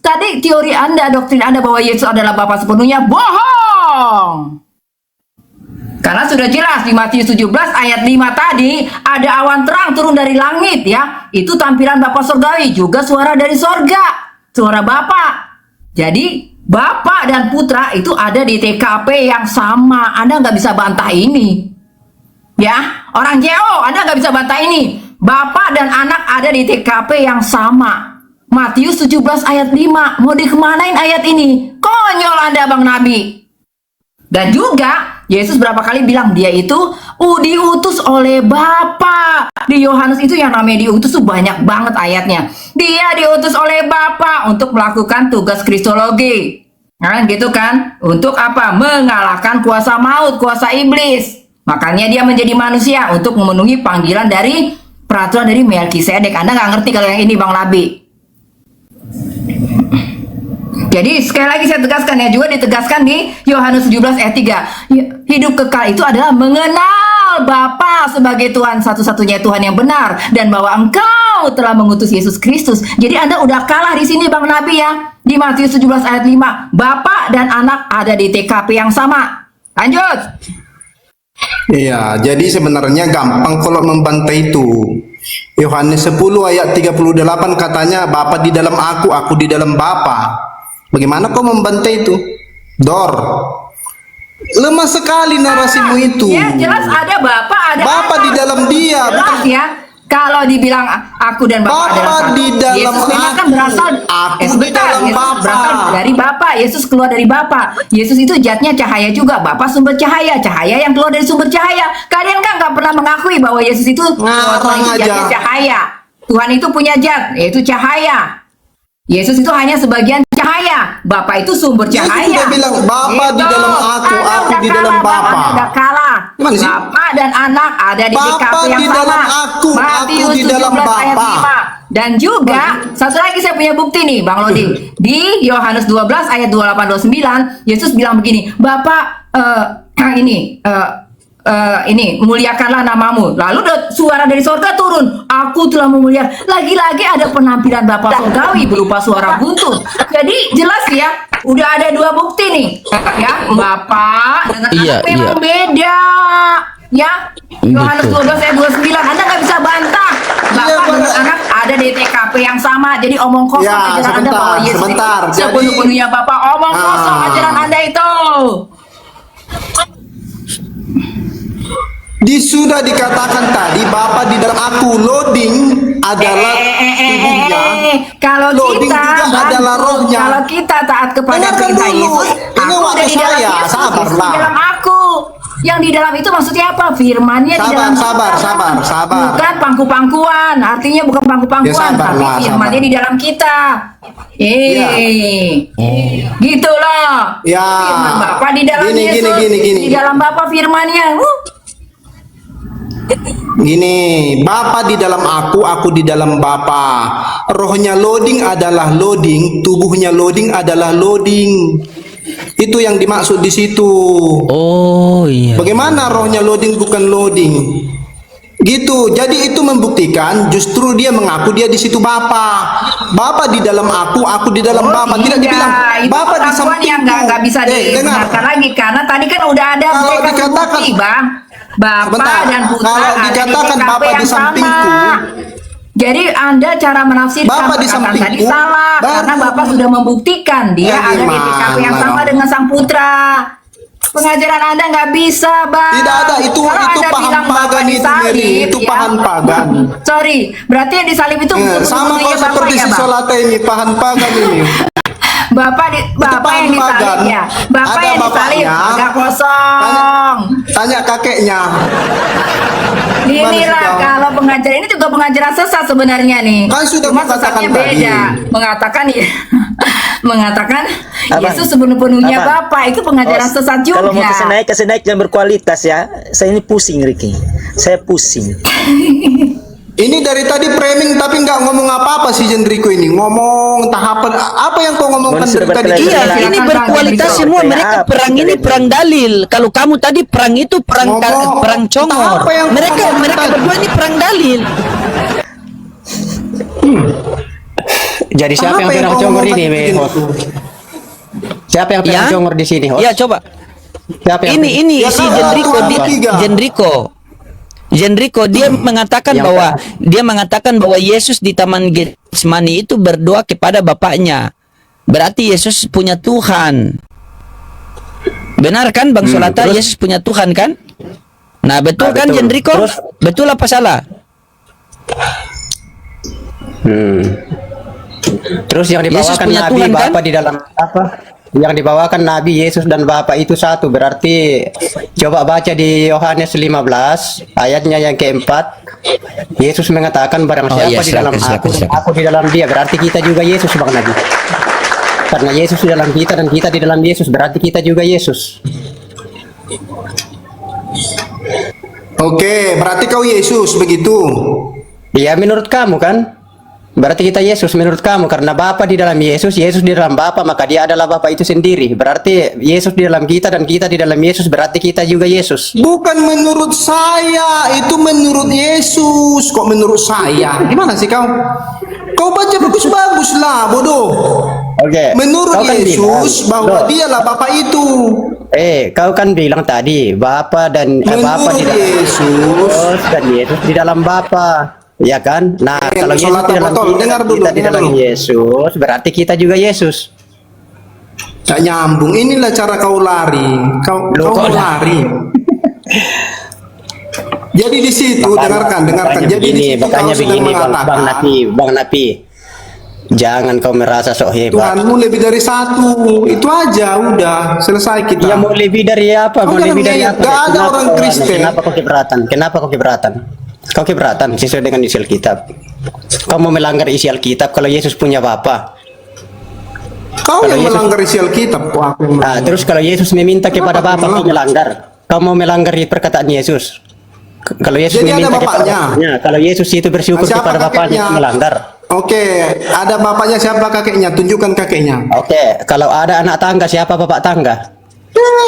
tadi teori Anda, doktrin Anda bahwa Yesus adalah Bapa sepenuhnya bohong. Karena sudah jelas di Matius 17 ayat 5 tadi ada awan terang turun dari langit ya. Itu tampilan Bapa Sorgawi, juga suara dari sorga, suara Bapa. Jadi Bapa dan Putra itu ada di TKP yang sama. Anda nggak bisa bantah ini. Ya, orang JO, Anda nggak bisa bantah ini. Bapa dan anak ada di TKP yang sama. Matius 17 ayat 5. Mau dikemanain ayat ini? Konyol Anda Bang Nabi. Dan juga Yesus berapa kali bilang dia itu diutus oleh Bapa. Di Yohanes itu yang namanya diutus tuh banyak banget ayatnya. Dia diutus oleh Bapa untuk melakukan tugas kristologi. Nah, gitu kan? Untuk apa? Mengalahkan kuasa maut, kuasa iblis. Makanya dia menjadi manusia untuk memenuhi panggilan dari peraturan dari Melkisedek. Anda nggak ngerti kalau yang ini Bang Labi. Jadi sekali lagi saya tegaskan ya, juga ditegaskan di Yohanes 17 ayat 3. Hidup kekal itu adalah mengenal Bapa sebagai Tuhan, satu-satunya Tuhan yang benar, dan bahwa Engkau telah mengutus Yesus Kristus. Jadi Anda udah kalah di sini Bang Nabi ya. Di Matius 17 ayat 5, Bapa dan anak ada di TKP yang sama. Lanjut. Iya, jadi sebenarnya gampang kalau membantai itu. Yohanes 10 ayat 38 katanya Bapa di dalam aku di dalam Bapa. Bagaimana kau membantai itu? Dor. Lemah sekali narasimu itu. Ya, jelas ada Bapa, ada Bapa anak. di dalam dia, Jelas bukan ya. Kalau dibilang aku dan Bapa adalah satu. di dalam Yesus memang kan aku. berasal Aku di sebentar, dalam Yesus Bapa. berasal dari Bapa. Yesus keluar dari Bapa. Yesus itu zatnya cahaya juga. Bapa sumber cahaya, cahaya yang keluar dari sumber cahaya. Kalian kan nggak pernah mengakui bahwa Yesus itu Tuhan itu zatnya aja. cahaya. Tuhan itu punya zat, yaitu cahaya. Yesus itu hanya sebagian cahaya. Bapa itu sumber Yesus cahaya. sudah bilang, Bapa di Gitu. dalam aku Anda di udah dalam kalah, Bapa. Anda udah kalah. Gimana sih? Bapa dan anak ada di Bapa TKP yang di sama. dalam aku Matius di dalam 17 ayat Bapa. 5. Dan juga satu lagi saya punya bukti nih Bang Lodi. Di Yohanes 12 ayat 28-29 Yesus bilang begini, Bapak ini muliakanlah namamu. Lalu suara dari sorga turun, aku telah memuliakan. Lagi-lagi ada penampilan Bapak Sorgawi berupa suara buntut. Jadi jelas ya, udah ada 2 bukti nih ya, Bapak dengan Iya, anak memang iya. beda ya. Yohanes 12 ayat 29 Anda nggak bisa bantah. Bapak dengan anak ada di TKP yang sama. Jadi omong kosong Ya, ajaran Anda bahwa Yesus sebentar. itu sepenuh-penuhnya Bapak. Omong kosong ajaran Anda itu. Sudah dikatakan tadi Bapa di dalam aku, loading adalah tubuhnya. Kalau Loading kita juga adalah rohnya. Kalau kita taat kepada Dengarkan perintah dulu. Yesus, Ini aku waktu ada di dalam saya. Yesus, Sabarlah. Yesus di dalam aku. Yang di dalam itu maksudnya apa? Firmannya di dalam Sabar. bukan pangku-pangkuan. Artinya bukan pangku-pangkuan, Ya, sabarlah, tapi firmannya sabar. di dalam kita. Gitu loh. Ya. Firman Bapa di dalam Gini, Yesus. gini. Di dalam Bapa firmannya. Gini, Bapa di dalam aku di dalam Bapa. Rohnya loading adalah loading, tubuhnya loading adalah loading. Itu yang dimaksud di situ. Oh iya. Bagaimana rohnya loading bukan loading? Gitu. Jadi itu membuktikan justru dia mengaku dia di situ Bapa. Bapa di dalam aku di dalam Bapa. Tidak dibilang itu Bapa di pengakuan sampingku. yang nggak bisa dengar. dibenarkan lagi karena tadi kan udah ada Kalau mereka dikatakan- terbukti, Bang. Bapa Sebentar. dan Putra Kalau ada di dikatakan TKP Bapa di yang sampingku, sama. Jadi Anda cara menafsirkan Bapa di perkataan sampingku, tadi salah baru- karena Bapak sudah membuktikan dia Ya, ada di TKP yang gimana sama dong? dengan Sang Putra. Pengajaran Anda nggak bisa, Bang. Tidak ada itu Kalau Anda paham bilang Bapak pagan itu disalib, Mary. Itu ya. paham pagan. Sorry, berarti yang disalib itu Sama betul-betul kok Bapak seperti ya, si Bang? Solata ini paham pagan ini. Bapak yang pagan. disalib ya. Bapak Ada yang disalib bapaknya. agak kosong. Tanya kakeknya. Inilah Mana sih kau? kalau pengajaran ini juga pengajaran sesat sebenarnya nih. Kan sudah Cuma kukatakan sesatnya tadi. beda. Mengatakan ya, mengatakan Abang, Yesus sepenuh-penuhnya Abang. Bapak itu pengajaran Oh, sesat juga. Kalau mau kasih naik yang berkualitas ya. Saya ini pusing Ricky. Saya pusing. Ini dari tadi framing tapi nggak ngomong apa-apa sih Jendriko ini. Ngomong tahapan apa yang kau ngomongkan Sudah dari tadi? berkali-kali. Iya, Silakan, ini Bang, berkualitas Jendriko. semua. Percaya Mereka apa? perang ini perang dalil. Kalau kamu tadi perang itu perang Ngomong, perang congor. apa yang Mereka ngomong mereka tadi? berdua ini perang dalil. Jadi siapa yang bilang kau congor ngomongkan ini, itu, host? Jendriko? Siapa yang bilang Ya? congor di sini, host? Ya coba. Siapa yang Ini Ya, si kan, Jendriko Tuhan di bertiga. Jendriko dia mengatakan Yang bahwa Yesus di Taman Getsemani itu berdoa kepada Bapaknya. Berarti Yesus punya Tuhan. Benar kan Bang Solata? terus? Yesus punya Tuhan kan? Nah, betul Nah, kan betul. Jendriko? Terus? Betul apa salah? Terus yang Yesus dibawakan punya Nabi Tuhan, kan? Bapa di dalam apa? Yang dibawakan Nabi Yesus dan Bapa itu satu. Berarti coba baca di Yohanes 15 ayatnya yang keempat. Yesus mengatakan barang Oh, siapa iya, di dalam silakan, aku, silakan. aku di dalam dia. Berarti kita juga Yesus, Bang Nabi. Karena Yesus di dalam kita dan kita di dalam Yesus, berarti kita juga Yesus. Oke, berarti kau Yesus begitu. Ya menurut kamu kan? Berarti kita Yesus menurut kamu karena Bapa di dalam Yesus, Yesus di dalam Bapa, maka dia adalah Bapa itu sendiri. Berarti Yesus di dalam kita dan kita di dalam Yesus, berarti kita juga Yesus. Bukan menurut saya, itu menurut Yesus. Kok menurut saya? Gimana sih kau? Kau baca bagus-bagus lah, bodoh. Oke. Menurut kau kan Yesus bilang, bahwa Loh, dialah Bapa itu. kau kan bilang tadi Bapa dan Bapa di Menurut dalam Yesus. dan Yesus di dalam Bapa. Ya kan? Nah, kalau Yesus Sholat di dalam botol, kita, dengar dan dulu, kita di dengar dalam dulu. Yesus, berarti kita juga Yesus. Tak nyambung. Inilah cara kau lari. Kau Loh, mau kok lari. Jadi di situ dengarkan. Makanya Jadi di situ kau makanya sedang begini, Bang mengatakan Napi. Jangan kau merasa sok hebat. Tuhanmu lebih dari satu. Itu aja, udah selesai kita. Ya mau lebih dari apa? Kau Mau lebih jangan dari ngeyel. apa? Gak ada Kenapa orang kau- Kristen. Kenapa kau keberatan? Kenapa kau keberatan? Kau keberatan sesuai dengan isi Alkitab. Kau mau melanggar isi Alkitab kalau Yesus punya Bapa. Kau yang Yesus- melanggar isi Alkitab. Kok aku yang Nah, melanggar? terus kalau Yesus meminta kepada Kenapa Bapa, kau kau melanggar. Kau mau melanggar perkataan Yesus. Kalau Yesus Jadi ada meminta kepada bapaknya. Bapaknya, kalau Yesus itu bersyukur Siapa kepada Bapaknya, kakeknya? itu melanggar. Oke, ada bapaknya siapa kakeknya? Tunjukkan kakeknya. Oke, kalau ada anak tangga, siapa bapak tangga?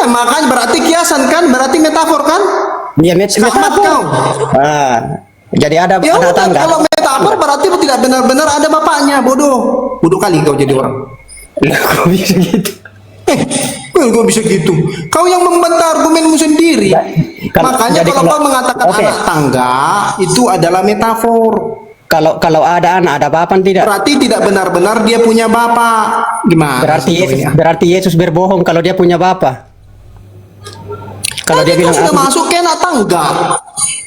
Makanya berarti kiasan kan? Berarti metafor kan? Dia Selamat kau. Jadi ada Ya anak udah, tangga. kalau metafor berarti tidak benar-benar ada bapaknya, bodoh. Bodoh kali kau jadi orang. Lah, kok bisa gitu? Kau bisa gitu. Kau yang membantah argumenmu sendiri. Makanya jadi kalau kau mengatakan oke. anak tangga itu adalah metafor. Kalau ada anak, ada bapak tidak? Berarti tidak benar-benar dia punya bapak. Gimana? Berarti sih, ya? Berarti Yesus berbohong kalau dia punya bapak. Kalau dia Kau bilang sudah aku- masuk ke anak tangga.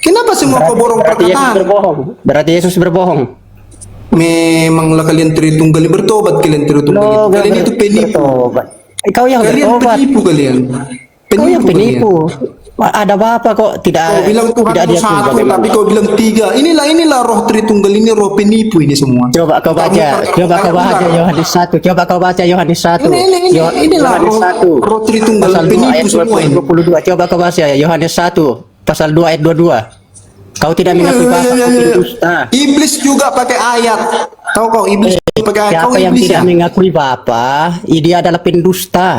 Kenapa semua kau borong berarti Yesus perkataan? berbohong. Berarti Yesus berbohong. Memanglah kalian Tritunggal bertobat, kalian Tritunggal. Kalian itu penipu. bertobat. Kau yang Kalian bertobat. penipu kalian. Kau yang kalian. penipu. Ada bapak kok tidak Kau bilang Tuhan tidak itu dia satu, Tunggal, tapi kau bilang tiga. Inilah roh Tritunggal, ini roh penipu ini semua. Coba kau baca, Yohanes 1. Coba kau baca Yohanes 1. Inilah Yohanes 1. roh Tritunggal Pasal 2 penipu ayat semua ini. 22. Coba kau baca Yohanes 1 pasal 2 ayat 22. Kau tidak mengakui Bapa, kau pendusta. Iblis juga pakai ayat. Tahu kau iblis pakai ayat. Kau Siapa yang iblis tidak ya? mengakui Bapa, dia adalah pendusta.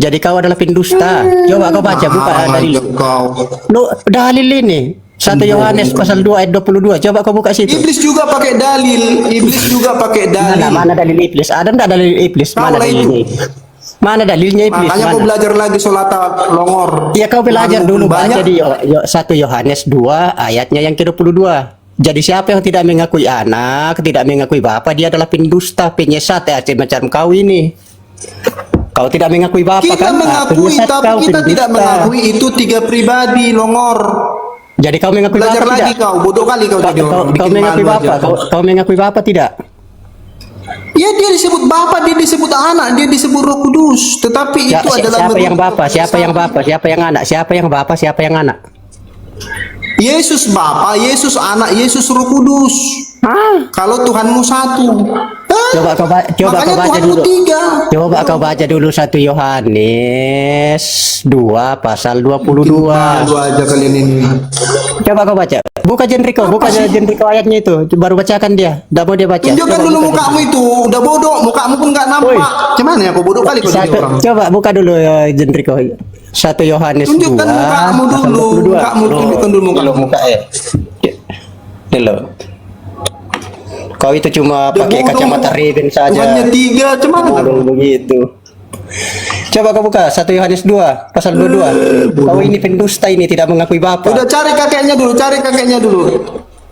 Jadi kau adalah pendusta. Coba kau baca buka dalil. Kau. Lo dalil ini 1 Yohanes pasal 2 ayat 22. Coba kau buka situ. Iblis juga pakai dalil. Iblis juga pakai dalil. Mana dalil iblis? Ada enggak dalil iblis? Mana Kau lah itu. dalilnya? Mana dalilnya iblis? Makanya Mana? kau belajar lagi sholat longor. Ya kau belajar Tuhanmu dulu baca banyak. di 1 Yohanes 2 ayatnya yang ke-22. Jadi siapa yang tidak mengakui anak, tidak mengakui Bapa, dia adalah pendusta, penyesat ya macam kau ini. Kau tidak mengakui Bapa Kita kan? mengakui, Penyesat tapi kau, kita tidak pendusta. mengakui itu tiga pribadi longor. Jadi kau mengakui Belajar Bapa lagi tidak? kau, bodoh kali kau jadi orang. Kau Bikin mengakui malu Bapa, aja. kau mengakui Bapa tidak? Ya dia disebut Bapa, dia disebut Anak, dia disebut Roh Kudus. Tetapi itu adalah siapa yang merupakan Bapa, siapa yang Bapa, siapa yang Anak, siapa yang Bapa, siapa yang Anak? Yesus Bapa, Yesus Anak, Yesus Roh Kudus. Kalau Tuhanmu satu. Coba kau Makanya baca Tuhanmu dulu. tiga. Coba kau baca dulu 1 Yohanes 2 pasal 22. Malu aja kalian ini. Coba kau baca. Buka Jenriko, ayatnya itu. Baru bacakan dia. Enggak mau dia baca. Tunjukkan Coba dulu buka mukamu itu. Udah bodoh, mukamu pun nggak nampak. Woi. Cuman ya kau bodoh kali kau jadi orang. Coba buka dulu Jenriko. 1 Yohanes 2 Tunjukkan mukamu pasal dulu. 22. Mukamu tunjukkan dulu mukamu. Muka Dulu. Kau itu cuma Udah pakai bodoh. kacamata Ray-Ban saja. Tuhannya tiga, cuman. Waduh, begitu. Coba kau buka 1 Yohanes 2 pasal 22. Kau ini pendusta ini, tidak mengakui Bapa. Udah cari kakeknya dulu, cari kakeknya dulu.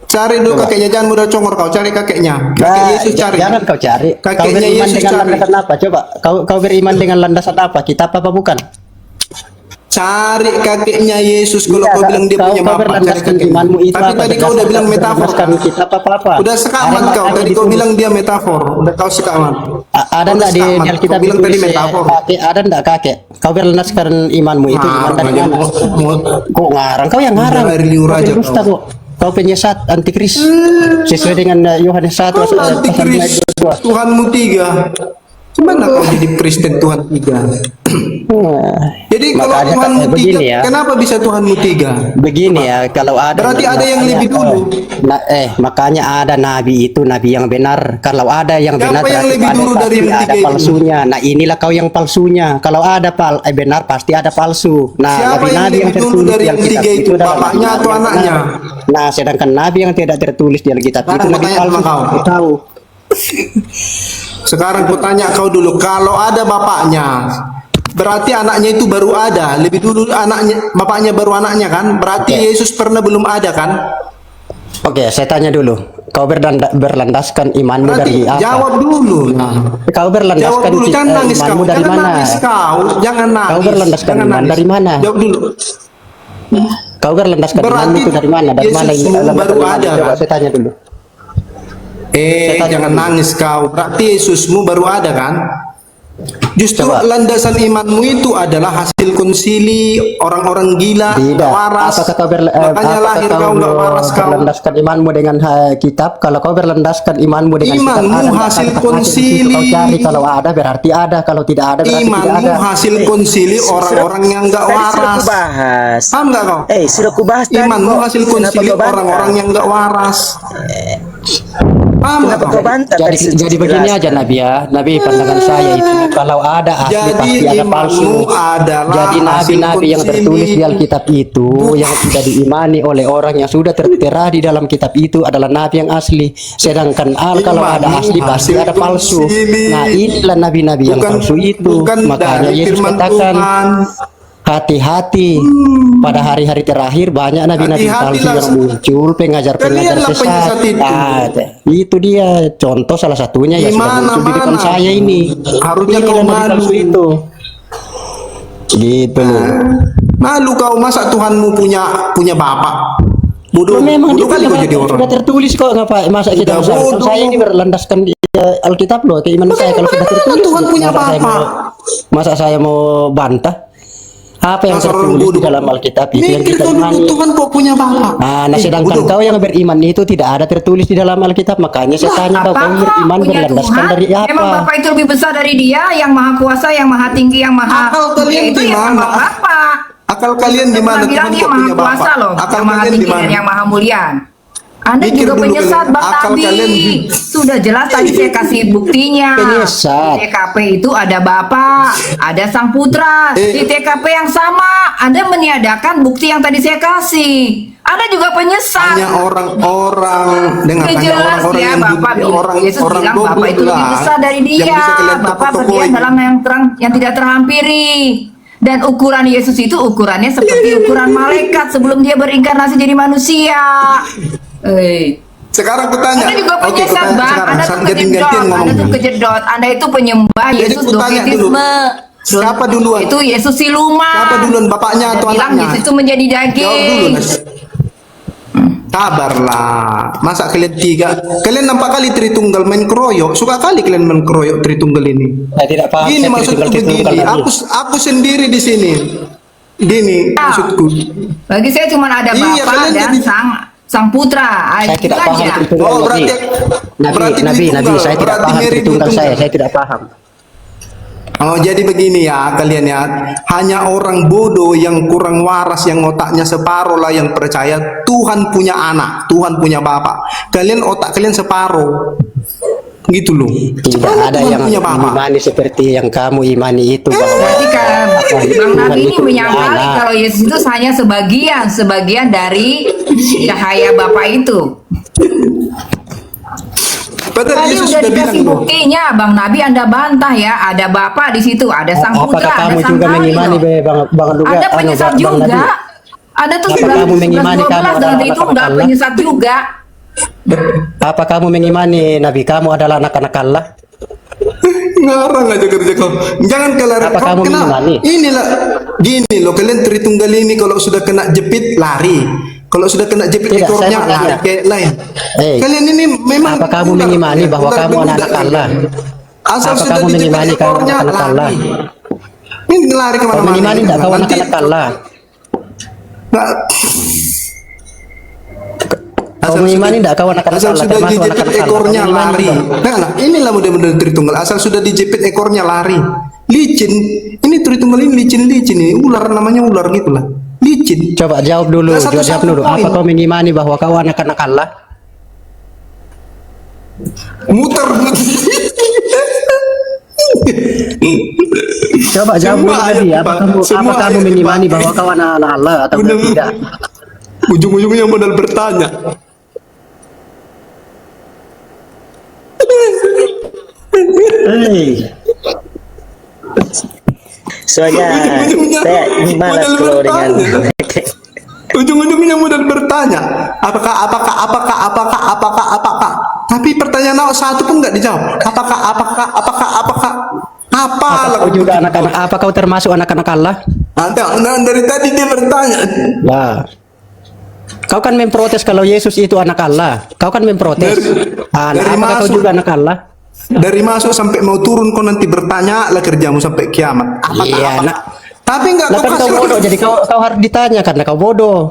Cari dulu kakeknya, jangan mudah congor kau, cari kakeknya. Kakek Yesus cari. Jangan kau cari. Kau Kakeknya beriman Yesus dengan cari. landasan apa? Coba kau beriman dengan landasan apa? Kitab apa bukan? Cari kakeknya Yesus. Kalau Iya, kau bilang dia kau punya bapak, cari berlandaskan kakeknya. imanmu itu Tapi apa? tadi kau udah bilang metafor. Berdasarkan kitab apa-apa. Udah sekamat Ada kau. maknanya Tadi kau ditulis. bilang dia metafor. Udah kau sekamat. Ada Udah enggak di sekamat. Alkitab Kau bilang tadi ditulis, metafor. kakek? Ada enggak kakek? Kau berlandaskan imanmu itu iman dari dia mana? mau- Kok ngarang? Kau yang ngarang. Dari liur Kau aja pendusta kau. kok. Kau penyesat antikris. Sesuai dengan Yohanes 1 Kau antikris. 22. Tuhanmu tiga. Gimana kau jadi Kristen Tuhan tiga? Jadi kalau Makanya Tuhanmu tiga, begini ya. kenapa bisa Tuhanmu tiga? Begini ya, kalau ada Berarti ada yang lebih dulu. makanya ada nabi itu nabi yang benar. Kalau ada yang Siapa benar yang berarti lebih dulu pasti dari yang ada tiga itu? palsunya. Nah, inilah kau yang palsunya. Kalau ada benar pasti ada palsu. Nah, Siapa yang nabi-nabi yang lebih dulu tertulis dari di yang Alkitab tiga itu? adalah Bapaknya nabi atau yang anaknya? benar. Nah, sedangkan nabi yang tidak tertulis di Alkitab itu Sekarang nabi bertanya palsu. sama kau. Kau tahu. Sekarang ku tanya kau dulu, kalau ada bapaknya, berarti anaknya itu baru ada. Lebih dulu anaknya, bapaknya baru anaknya kan? Berarti Oke. Yesus pernah belum ada kan? Oke, saya tanya dulu. Kau berlandaskan imanmu Berarti dari apa? jawab dulu. Nah, Kau jawab berlandaskan dulu, jangan nangis kau. imanmu dari Jangan mana? nangis kau. Jangan nangis. Kau berlandaskan Jangan iman nangis. dari mana? Jawab dulu. Kau berlandaskan imanmu Berarti itu dari mana? Dari mana Yesusmu landasan baru imanmu? ada, Coba kan? saya tanya dulu. Jangan nangis kau. Berarti Yesusmu baru ada kan? Justru Coba. landasan imanmu itu adalah hasil konsili orang-orang gila, Tidak. nggak waras. Apakah kau Makanya lahir kau nggak waras kau. berlandaskan imanmu dengan kitab? Kalau kau berlandaskan imanmu dengan Imanmu kitab, ada hasil kata-kata konsili. Kau cari kalau ada berarti ada, kalau tidak ada berarti tidak Imanmu ada. hasil konsili orang-orang yang nggak Tadi sudah waras. ku bahas. Paham nggak kau? Sudah ku bahas tadi Imanmu kok. hasil Kenapa konsili kau bantah? orang-orang yang nggak waras. Paham nggak Kenapa kau? kau bantah Jadi, tadi jadi begini sejelas? aja Nabi ya, Nabi pandangan saya itu kalau ada asli Jadi pasti ada imanmu palsu. adalah Jadi nabi-nabi hasil yang konsili. tertulis di Alkitab itu yang tidak diimani oleh orang yang sudah tertera di dalam kitab itu adalah nabi yang asli. Sedangkan kalau ada Imanmu asli pasti hasil ada palsu. konsili. Nah inilah nabi-nabi yang palsu itu. bukan Makanya dari Yesus firman katakan Tuhan. hati-hati pada hari-hari terakhir banyak nabi-nabi palsu Hati-hatilah. yang muncul, pengajar-pengajar Kalianlah sesat. penyesat itu. Itu dia contoh salah satunya ya sudah muncul di depan Mana? saya ini. Harusnya Inilah kau nabi malu. palsu itu. Gitu loh. Malu kau, masa Tuhanmu punya bapak? Bodoh, Memang bodoh kali kau jadi orang. sudah tertulis kok ngapa masa kita Udah misalkan bodoh. saya ini berlandaskan di Alkitab loh keimanan saya kalau sudah Bagaimana tertulis Tuhan punya masa saya bapak? masa saya mau bantah apa yang Dasar orang tertulis bodoh. di dalam Alkitab itu yang Mikir kita kau dulu, imani. Tuhan kok punya bapak? Nah, sedangkan bodoh. kau yang beriman itu tidak ada tertulis di dalam Alkitab, makanya saya tanya kau beriman punya berlandaskan Tuhan? dari Emang apa? Bapak itu lebih besar dari dia, yang maha kuasa, yang maha tinggi, yang maha Akal mulia kalian itu ya gimana? sama Bapak. Akal kalian di mana? Tuhan bilang Tuhan dia kok maha punya kuasa bapak? loh, Akal yang maha kalian di tinggi dan mana? yang maha mulia. Anda Mikir juga dulu penyesat kalian. Bang Akal Nabi. kalian Sudah jelas tadi saya kasih buktinya. Penyesat. Di TKP itu ada Bapak, ada Sang Putra. Di TKP yang sama, Anda meniadakan bukti yang tadi saya kasih. Anda juga penyesat. Hanya orang-orang dengan Udah jelas ya Bapak bilang, Yesus bilang Bapak itu lebih besar dari dia. Bapak berdiam dalam yang terang, yang tidak terhampiri. Dan ukuran Yesus itu ukurannya seperti ukuran malaikat sebelum dia berinkarnasi jadi manusia. Sekarang aku tanya. Anda juga Oke, penyesat aku tanya Bang. sekarang. Anda tuh Ganti-gantian kejedot. Anda ngomong. tuh kejedot. Anda itu penyembah Jadi Yesus aku tanya dulu. dokitisme. Siapa duluan? Itu Yesus siluman. Siapa duluan, bapaknya Anda atau bilang anaknya? Yesus itu menjadi Jawab dulu, daging. Nas. Sabarlah. Masa kalian tiga? Kalian nampak kali Tritunggal main keroyok. Suka kali kalian main keroyok Tritunggal ini. Saya tidak paham. Gini saya maksudku Tritunggal begini. Nabi. Aku sendiri di sini. Gini maksudku. Bagi saya cuma ada Iya, Bapa kalian dan jadi- sang putra. Saya Itu tidak paham aja. Tritunggal Oh, Nabi. berarti Nabi, Tritunggal. saya tidak Berarti paham Mary Tritunggal Tritunggal. saya tidak paham. Oh, jadi begini ya kalian ya. Hanya orang bodoh yang kurang waras yang otaknya separuh lah yang percaya Tuhan punya anak, Tuhan punya bapak. Kalian otak kalian separuh. Gitu loh. Tidak Mana ada Tuhan yang punya bapak? imani seperti yang kamu imani itu. Berarti kan Bang Nabi ini itu menyangkali anak. kalau Yesus itu hanya sebagian dari cahaya Bapa itu. Padahal Tadi Yesus udah sudah bilang dikasih loh. buktinya, Bang Nabi Anda bantah ya. Ada Bapa di situ, ada Sang Apakah Putra, ada kamu Sang juga Kali mengimani loh. Bang Luga? Anda anu, penyesat Bang juga. Nabi? Anda tuh Apa kamu mengimani kamu 11-12 adalah dengan itu anak-anak nggak Allah? penyesat juga. Apa kamu mengimani Nabi kamu adalah anak-anak Allah? Ngarang aja kerja kau. Jangan kelar. Apa kamu mengimani? Inilah gini loh kalian Tritunggal ini kalau sudah kena jepit lari. Kalau sudah kena jepit Tidak, ekornya saya mau lari tanya. kayak lain. Hei, Kalian ini memang apa kamu ular, mengimani ya, bahwa ular kamu beludak anak ini. Allah? Asal Apa sudah kamu dijepit mengimani kamu ekornya anak Allah? lari. Ini lari Kau kemana-mana. mengimani tidak kau Nanti- anak-anak Allah? Nah, Kau mengimani tidak kau anak-anak asal Allah? sudah Termasuk dijepit anak-anak Allah. ekornya Kau mengimani lari. dong. Nah, inilah model-model Tritunggal. Asal sudah dijepit ekornya lari. Licin. Ini Tritunggal ini licin-licin ini. Ular namanya ular gitulah. Licin. Coba jawab dulu, Nah, satu-satu jawab dulu. poin. Apa kau mengimani bahwa kau anak-anak Allah? Muter. Coba jawab dulu Semua tadi. ayat, Apa Pak. kamu Semua ayat mengimani dipakai. bahwa kau anak-anak Allah atau Benar. tidak? Ujung-ujungnya modal bertanya. Hei, Soalnya Ujung-ujungnya saya ini malas modal kalau dengan bertanya. Ujung-ujungnya modal bertanya. Apakah. Tapi pertanyaan awak satu pun nggak dijawab. Apakah. Apa lah. kau juga anak-anak? Apa kau termasuk anak-anak Allah? Nah, dari tadi dia bertanya. Lah, kau kan memprotes kalau Yesus itu anak Allah. Kau kan memprotes. Dari Apakah kau masuk. juga anak Allah? Dari masuk sampai mau turun kau nanti bertanya lah kerjamu sampai kiamat. Iya, nak. Tapi nggak Lah kau kan kau kasih bodoh, jadi kau harus ditanya karena kau bodoh.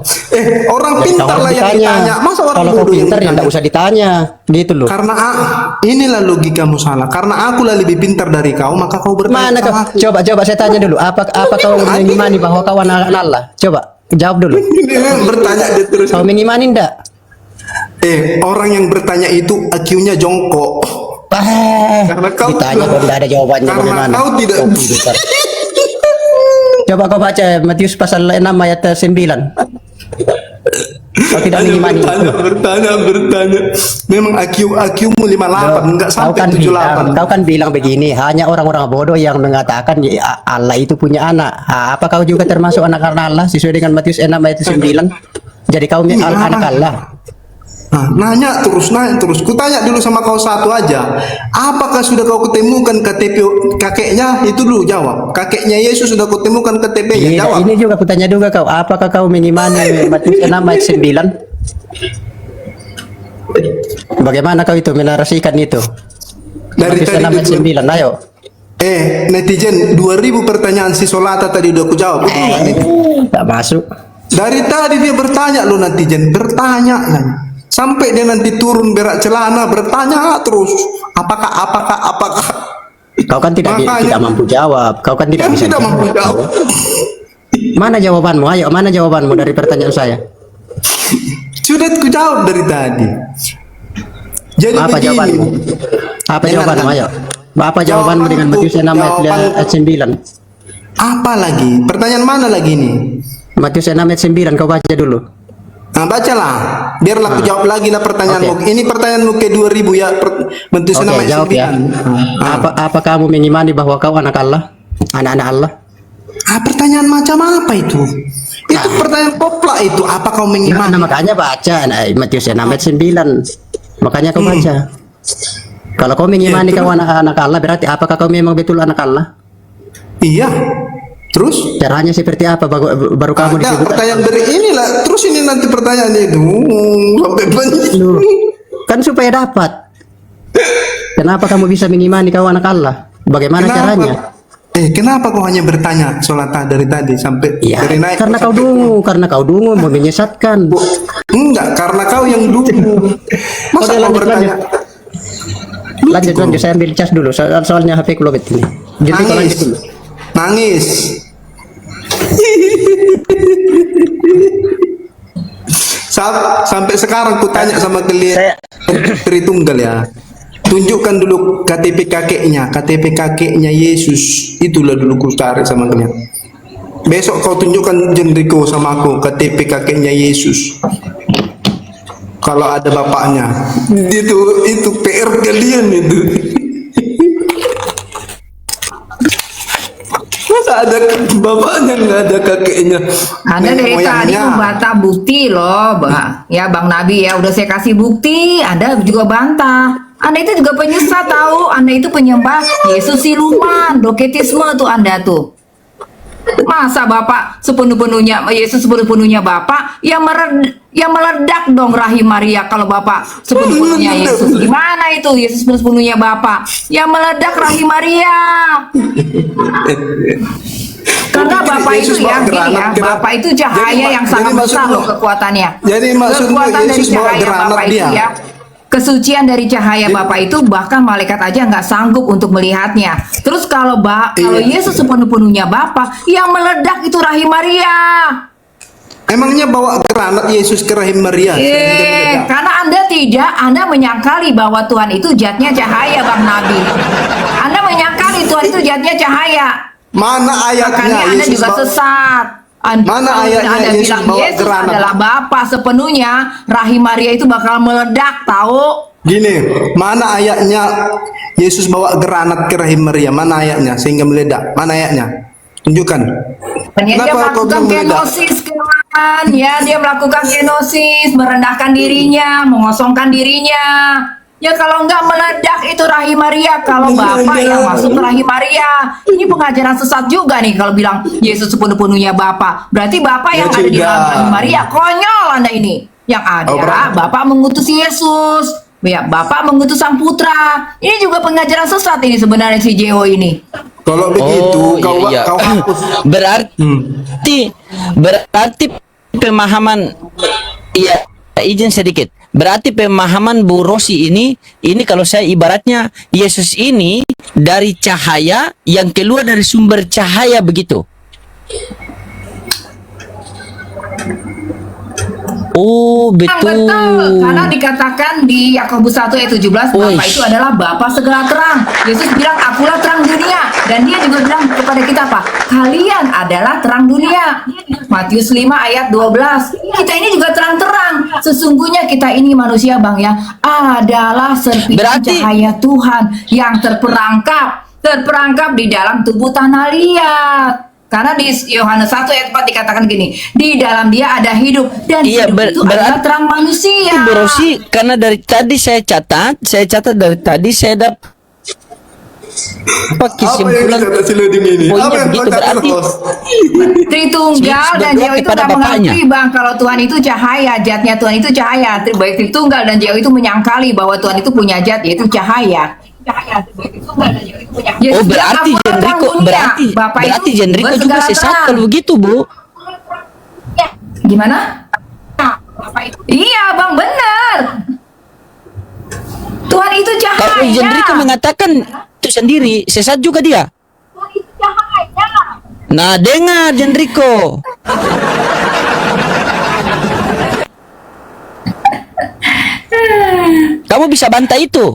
orang Jadi kau pintar harus lah yang ditanya. Masa orang Kalau kau bodoh yang pintar ya ditanya? tidak usah ditanya, gitu loh. Karena inilah logikamu salah. Karena aku lah lebih pintar dari kau, maka kau bertanya Mana kau? sama aku. Coba saya tanya dulu. Apa kau mengimani bahwa kau anak Allah? Coba jawab dulu. Dia bertanya dia terus. Kau mengimani ndak? Orang yang bertanya itu IQ-nya jongkok. Karena kau Ditanya kok tidak ada jawabannya karena bagaimana? kau tidak. Kau pintar. Coba kau baca Matius pasal 6 ayat 9. Kau tidak Hanya mengimani itu. bertanya. Memang IQ-mu 58, enggak sampai 78. Kau kan bilang begini, hanya orang-orang bodoh yang mengatakan ya, Allah itu punya anak. Apa kau juga termasuk anak-anak Allah sesuai dengan Matius 6 ayat 9? Jadi kau Iya. anak Allah. Nanya terus. Kutanya dulu sama kau satu aja. Apakah sudah kau ketemukan KTP kakeknya? Itu dulu jawab. Kakeknya Yesus sudah kau temukan KTP-nya? Iya, Jawab. ini juga kutanya juga kau, apakah kau mengimani Matius 6 ayat 9? Bagaimana kau itu menarasikan itu? Dari Matius tadi 6 ayat 9, ayo. Netizen 2000 pertanyaan si Solata tadi udah aku jawab. Betul nggak, netizen? Tak masuk. Dari tadi dia bertanya lo netizen, bertanya kan. Sampai dia nanti turun berak celana bertanya terus. Apakah. Kau kan tidak Makanya- mampu jawab. Kau kan tidak bisa Yang tidak mampu jawab. Mana jawabanmu? Ayo, mana jawabanmu dari pertanyaan saya? Sudah ku jawab dari tadi. Jadi Apa begini. jawabanmu? Apa Dengar, jawabanmu? kan? Ayo. Apa jawabanmu dengan Jawabanku- Matius 6 ayat 9? Apa lagi? Pertanyaan mana lagi nih? Matius 6 ayat 9, kau baca dulu. Nah, bacalah. Biarlah aku jawab lagi lah pertanyaanmu. Ini pertanyaanmu ke 2000 ya. Bentuk Oke, nama jawab ya. Apa kamu mengimani bahwa kau anak Allah? Anak-anak Allah? Pertanyaan macam apa itu? Itu pertanyaan poplak itu. Apa kau mengimani? Nah, makanya baca Matius 6 ayat 9. Makanya kau baca. Kalau kau mengimani Ya, kau anak-anak Allah, berarti apakah kau memang betul anak Allah? Iya. Terus Caranya seperti apa baru kamu ada disebut? pertanyaan dari inilah. Terus ini nanti pertanyaannya itu sampai banyak. Loh, kan supaya dapat. Kenapa kamu bisa mengimani kau anak Allah? Bagaimana caranya? Kenapa kau hanya bertanya sholat dari tadi sampai Ya, dari naik? karena kau dungu mau menyesatkan. Enggak, karena kau yang dulu. Masa Oke, kau lanjut, bertanya? Lanjut, saya ambil cas dulu. Soalnya HP ku lobet ini. Jadi kau lanjut dulu. Nangis. Sampai sekarang ku tanya sama kalian Tritunggal ya. Tunjukkan dulu KTP kakeknya Yesus. Itulah dulu ku cari sama kalian. Besok kau tunjukkan Jendriko sama aku KTP kakeknya Yesus. Kalau ada bapaknya. Itu PR kalian itu. Masa ada bapaknya nggak ada kakeknya? Anda Nenek dari tadi moyangnya. membantah bukti loh, ya Bang Nabi ya, udah saya kasih bukti, Anda juga bantah. Anda itu juga penyesat tahu, Anda itu penyembah Yesus siluman, doketisme tuh Anda tuh. Masa Bapak sepenuh-penuhnya Yesus sepenuh-penuhnya Bapak yang meledak dong rahim Maria kalau Bapak sepenuh-penuhnya Yesus. Gimana itu Yesus sepenuh-penuhnya Bapak yang meledak rahim Maria? Karena Bapak itu Yesus ya, bawa gini ya, granat. Bapak itu cahaya yang sangat besar loh kekuatannya. Jadi maksudmu Kekuatan dari Yesus bawa cahaya granat Bapak itu dia? ya, kesucian dari cahaya Bapak itu bahkan malaikat aja nggak sanggup untuk melihatnya. Terus kalau kalau Yesus sepenuh-penuhnya Bapak, yang meledak itu rahim Maria. Emangnya bawa granat Yesus ke rahim Maria? sehingga meledak? Karena Anda menyangkali bahwa Tuhan itu zatnya cahaya, Bang Nabi. Anda menyangkali Tuhan itu zatnya cahaya. Mana ayatnya Makanya Anda Yesus juga bawa? sesat. Mana Kalau ayatnya Anda Yesus bilang bawa Yesus granat? adalah Bapa sepenuhnya, rahim Maria itu bakal meledak, tahu? Gini, mana ayatnya Yesus bawa granat ke rahim Maria? Mana ayatnya sehingga meledak? Mana ayatnya? Tunjukkan. Dia Kenapa kau melakukan bilang meledak? kenosis kan? Ya, dia melakukan kenosis, merendahkan dirinya, mengosongkan dirinya. Ya kalau nggak meledak itu rahim Maria, kalau Bapak yang masuk ke rahim Maria. Ini pengajaran sesat juga nih kalau bilang Yesus sepenuh-penuhnya Bapak. Berarti Bapak yang ada di dalam rahim Maria. Konyol Anda ini. Yang ada Bapak mengutus Yesus. Ya, Bapak mengutus Sang Putra. Ini juga pengajaran sesat ini sebenarnya si Jeo ini. Kalau begitu iya. kau hapus. Berarti pemahaman, iya, izin sedikit. Berarti pemahaman Bu Rosi ini kalau saya ibaratnya Yesus ini dari cahaya yang keluar dari sumber cahaya begitu. Oh, betul. Betul, karena dikatakan di Yakobus 1 ayat 17, Bapa itu adalah Bapa segala terang. Yesus bilang, akulah terang dunia. Dan dia juga bilang kepada kita apa? Kalian adalah terang dunia. Matius 5 ayat 12. Kita ini juga terang-terang. Sesungguhnya kita ini manusia Bang ya, adalah serpihan cahaya Tuhan yang terperangkap di dalam tubuh tanah liat. Karena di Yohanes 1 ayat 4 dikatakan gini, di dalam dia ada hidup dan hidup itu adalah terang manusia. Bu Rosi, karena dari tadi saya catat dari tadi saya dapat kesimpulan poinnya begitu, berarti Tritunggal dan Jauh itu tidak mengakui Bang kalau Tuhan itu cahaya, zatnya Tuhan itu cahaya. Baik Tritunggal dan Jauh itu menyangkali bahwa Tuhan itu punya zat yaitu cahaya. Oh, berarti Jendriko juga sesat kalau begitu, Bu. Gimana? Iya, Bang, benar. Tuhan itu cahaya. Kalau Jendriko mengatakan itu sendiri, sesat juga dia. Tuhan itu cahaya. Nah, dengar Jendriko. Kamu bisa bantah itu.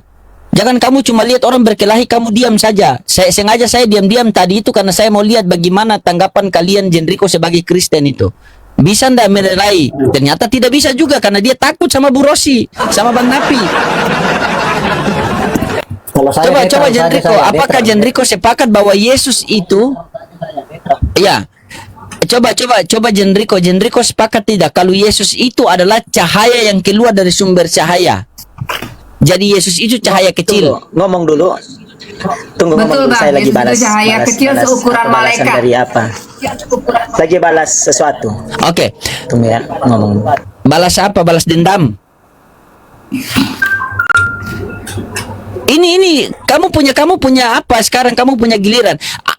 Jangan kamu cuma lihat orang berkelahi, kamu diam saja. Sengaja saya diam-diam tadi itu karena saya mau lihat bagaimana tanggapan kalian Jendriko sebagai Kristen itu. Bisa ndak menilai? Ternyata tidak bisa juga karena dia takut sama Bu Rosi, sama Bang Napi. Coba Jendriko, apakah Jendriko sepakat bahwa Yesus itu? Ya. Coba Jendriko sepakat tidak kalau Yesus itu adalah cahaya yang keluar dari sumber cahaya? Jadi Yesus itu cahaya kecil. Ngomong dulu. Tunggu Betul, ngomong dulu, Bang. saya lagi Yesus itu balas cahaya kecil seukuran apa balasan malaikat. dari apa? Lagi balas sesuatu. Oke. Tunggu ya, ngomong. Balas apa? Balas dendam. Ini kamu punya apa sekarang? Kamu punya giliran.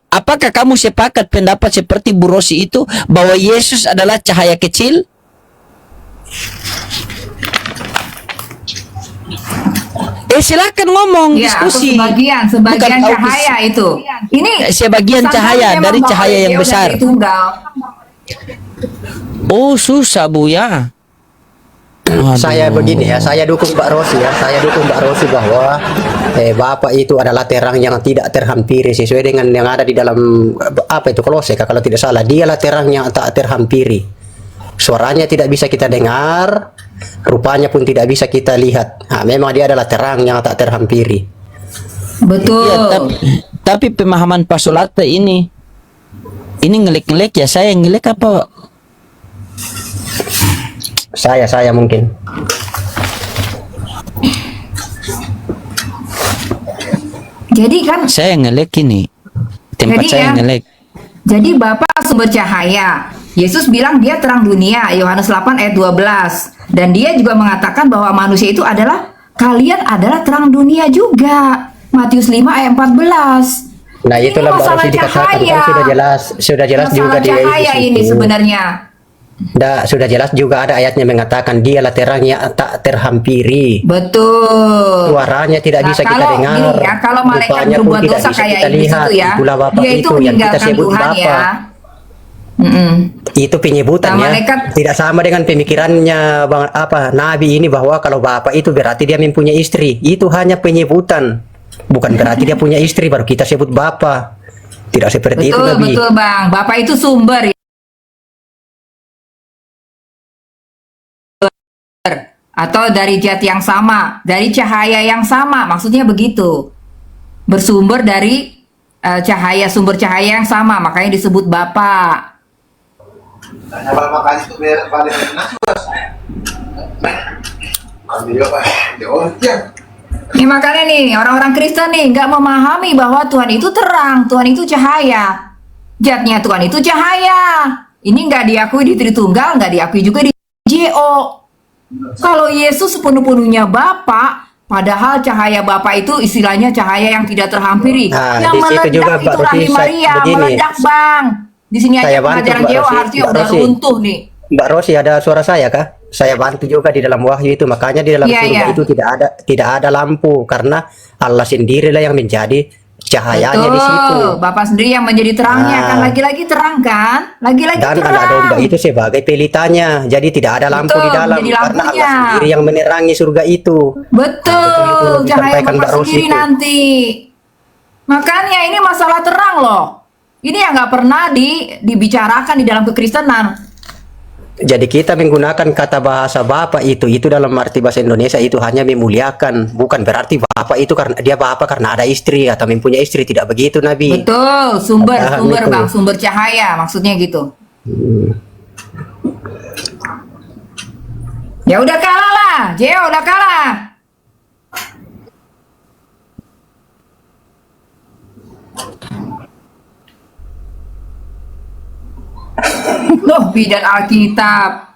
Apakah kamu sepakat pendapat seperti Bu Rosi itu bahwa Yesus adalah cahaya kecil? Silakan ngomong, Ya, atau diskusi. sebagian Bukan tahu cahaya itu. Ini sebagian pesan cahaya kami memang dari bahwa cahaya yang Dewa dan besar. Tritunggal. Oh, susah Bu ya. Saya begini ya, saya dukung Mbak Rosi ya, saya dukung Mbak Rosi bahwa Bapak itu adalah terang yang tidak terhampiri sesuai dengan yang ada di dalam apa itu Kolose kalau tidak salah, dialah terang yang tak terhampiri. Suaranya tidak bisa kita dengar, rupanya pun tidak bisa kita lihat. Nah, memang dia adalah terang yang tak terhampiri. Betul. Ya, tapi pemahaman Pak Solate ini ngelik-ngelik ya, saya ngelik apa? Saya mungkin. Jadi kan Saya ngelik ini. Tempat Jadi saya ya, ngelik. Jadi Bapa sumber cahaya. Yesus bilang dia terang dunia, Yohanes 8 ayat 12. Dan dia juga mengatakan bahwa manusia itu adalah, kalian adalah terang dunia juga. Matius 5 ayat 14. Nah, Ini itulah Mbak masalah Rosi dikatakan kan cahaya. sudah jelas juga Masalah di cahaya Yesus ini itu. sebenarnya. Sudah jelas juga ada ayatnya mengatakan dialah terang yang tak terhampiri. Betul. Suaranya tidak Nah, bisa kita kalau dengar. gini ya, kalau malaikat Rupanya pun berbuat tidak dosa bisa kayak kita iblis lihat. itu ya, Itulah Bapak dia itu itu yang kita meninggalkan sebut Tuhan Bapa. ya. Mm-mm. Itu penyebutannya. Nah, malaikat- Tidak sama dengan pemikirannya Bang Nabi ini bahwa kalau Bapak itu berarti dia mempunyai istri. Itu hanya penyebutan. Bukan berarti dia punya istri baru kita sebut Bapa. Tidak seperti itu Betul, Nabi. betul Bang. Bapak itu sumber ya. Atau dari zat yang sama, dari cahaya yang sama, maksudnya begitu. Bersumber dari sumber cahaya yang sama, makanya disebut Bapa. Ini makanya nih, orang-orang Kristen nih nggak memahami bahwa Tuhan itu terang, Tuhan itu cahaya. Zatnya Tuhan itu cahaya. Ini nggak diakui di Tritunggal, nggak diakui juga di JO. Kalau Yesus sepenuh-penuhnya Bapa, padahal cahaya Bapa itu istilahnya cahaya yang tidak terhampiri. Nah, Yang di situ meledak juga, itu Mbak Rosi, rahim Maria, begini. meledak Bang. Di sini aja Saya bantu, pengajaran Mbak Jewa Rosi. harusnya Mbak udah Rosi. runtuh nih. Mbak Rosi, ada suara saya kah? Saya bantu juga di dalam wahyu itu, makanya di dalam Iya, surga iya. itu tidak ada lampu karena Allah sendirilah yang menjadi cahayanya di situ. Betul, Bapak sendiri yang menjadi terangnya Nah. kan, lagi-lagi terang kan, lagi-lagi Dan terang. anak domba itu sebagai pelitanya, jadi tidak ada lampu Betul, di dalam menjadi karena Allah lampunya. sendiri yang menerangi surga itu. Betul, Itu cahaya disampaikan Bapak Mbak Rosi sendiri itu. nanti. Makanya ini masalah terang loh. Ini yang nggak pernah dibicarakan di dalam kekristenan. Jadi kita menggunakan kata bahasa Bapak itu dalam arti bahasa Indonesia itu hanya memuliakan, bukan berarti Bapak itu karena dia Bapak karena ada istri atau mempunyai istri, tidak begitu Nabi. Betul, sumber Paham itu. Bang, sumber cahaya maksudnya gitu. Ya udah kalah lah, Jeo udah kalah. Loh, bidan Alkitab.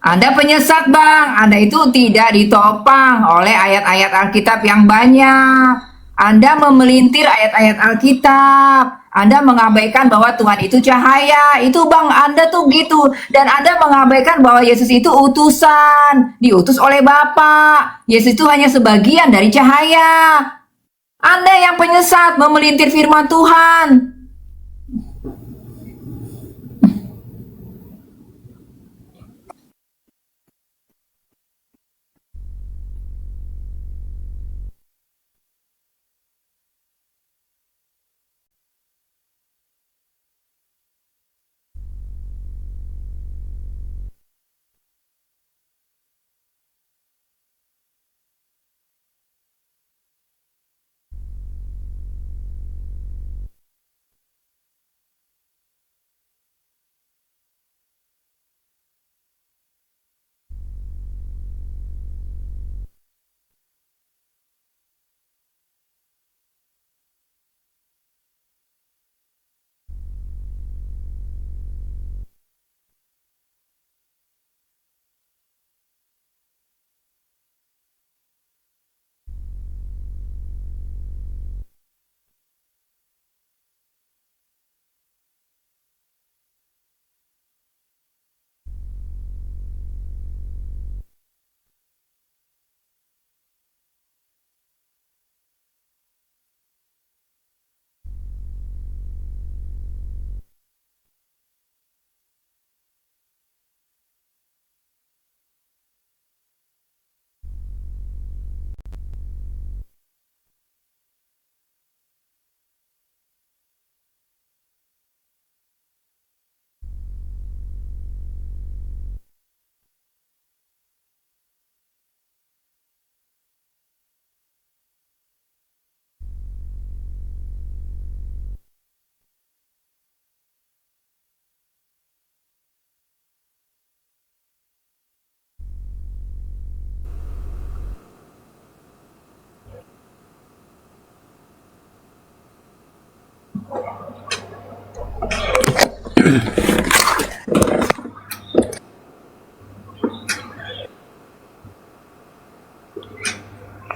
Anda penyesat Bang, Anda itu tidak ditopang oleh ayat-ayat Alkitab yang banyak. Anda memelintir ayat-ayat Alkitab. Anda mengabaikan bahwa Tuhan itu cahaya. Itu Bang, Anda tuh gitu. Dan Anda mengabaikan bahwa Yesus itu utusan. Diutus oleh Bapa. Yesus itu hanya sebagian dari cahaya. Anda yang penyesat memelintir firman Tuhan.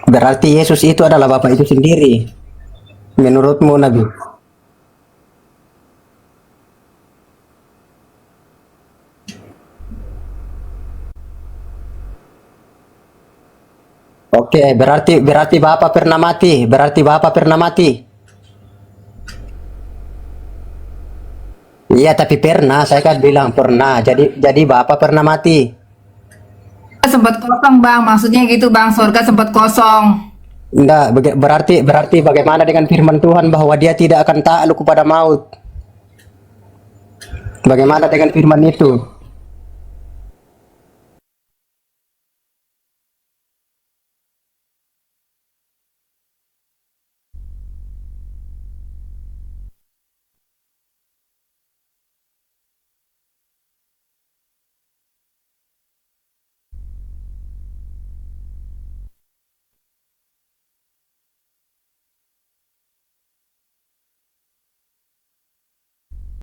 Berarti Yesus itu adalah Bapa itu sendiri. Menurutmu Nabi? Oke, berarti Bapa pernah mati. Berarti Bapa pernah mati. Iya, tapi pernah. Saya kan bilang pernah. Jadi Bapa pernah mati. Sempat kosong bang, maksudnya gitu bang, surga sempat kosong. Enggak, berarti bagaimana dengan firman Tuhan bahwa dia tidak akan takluk kepada maut? Bagaimana dengan firman itu?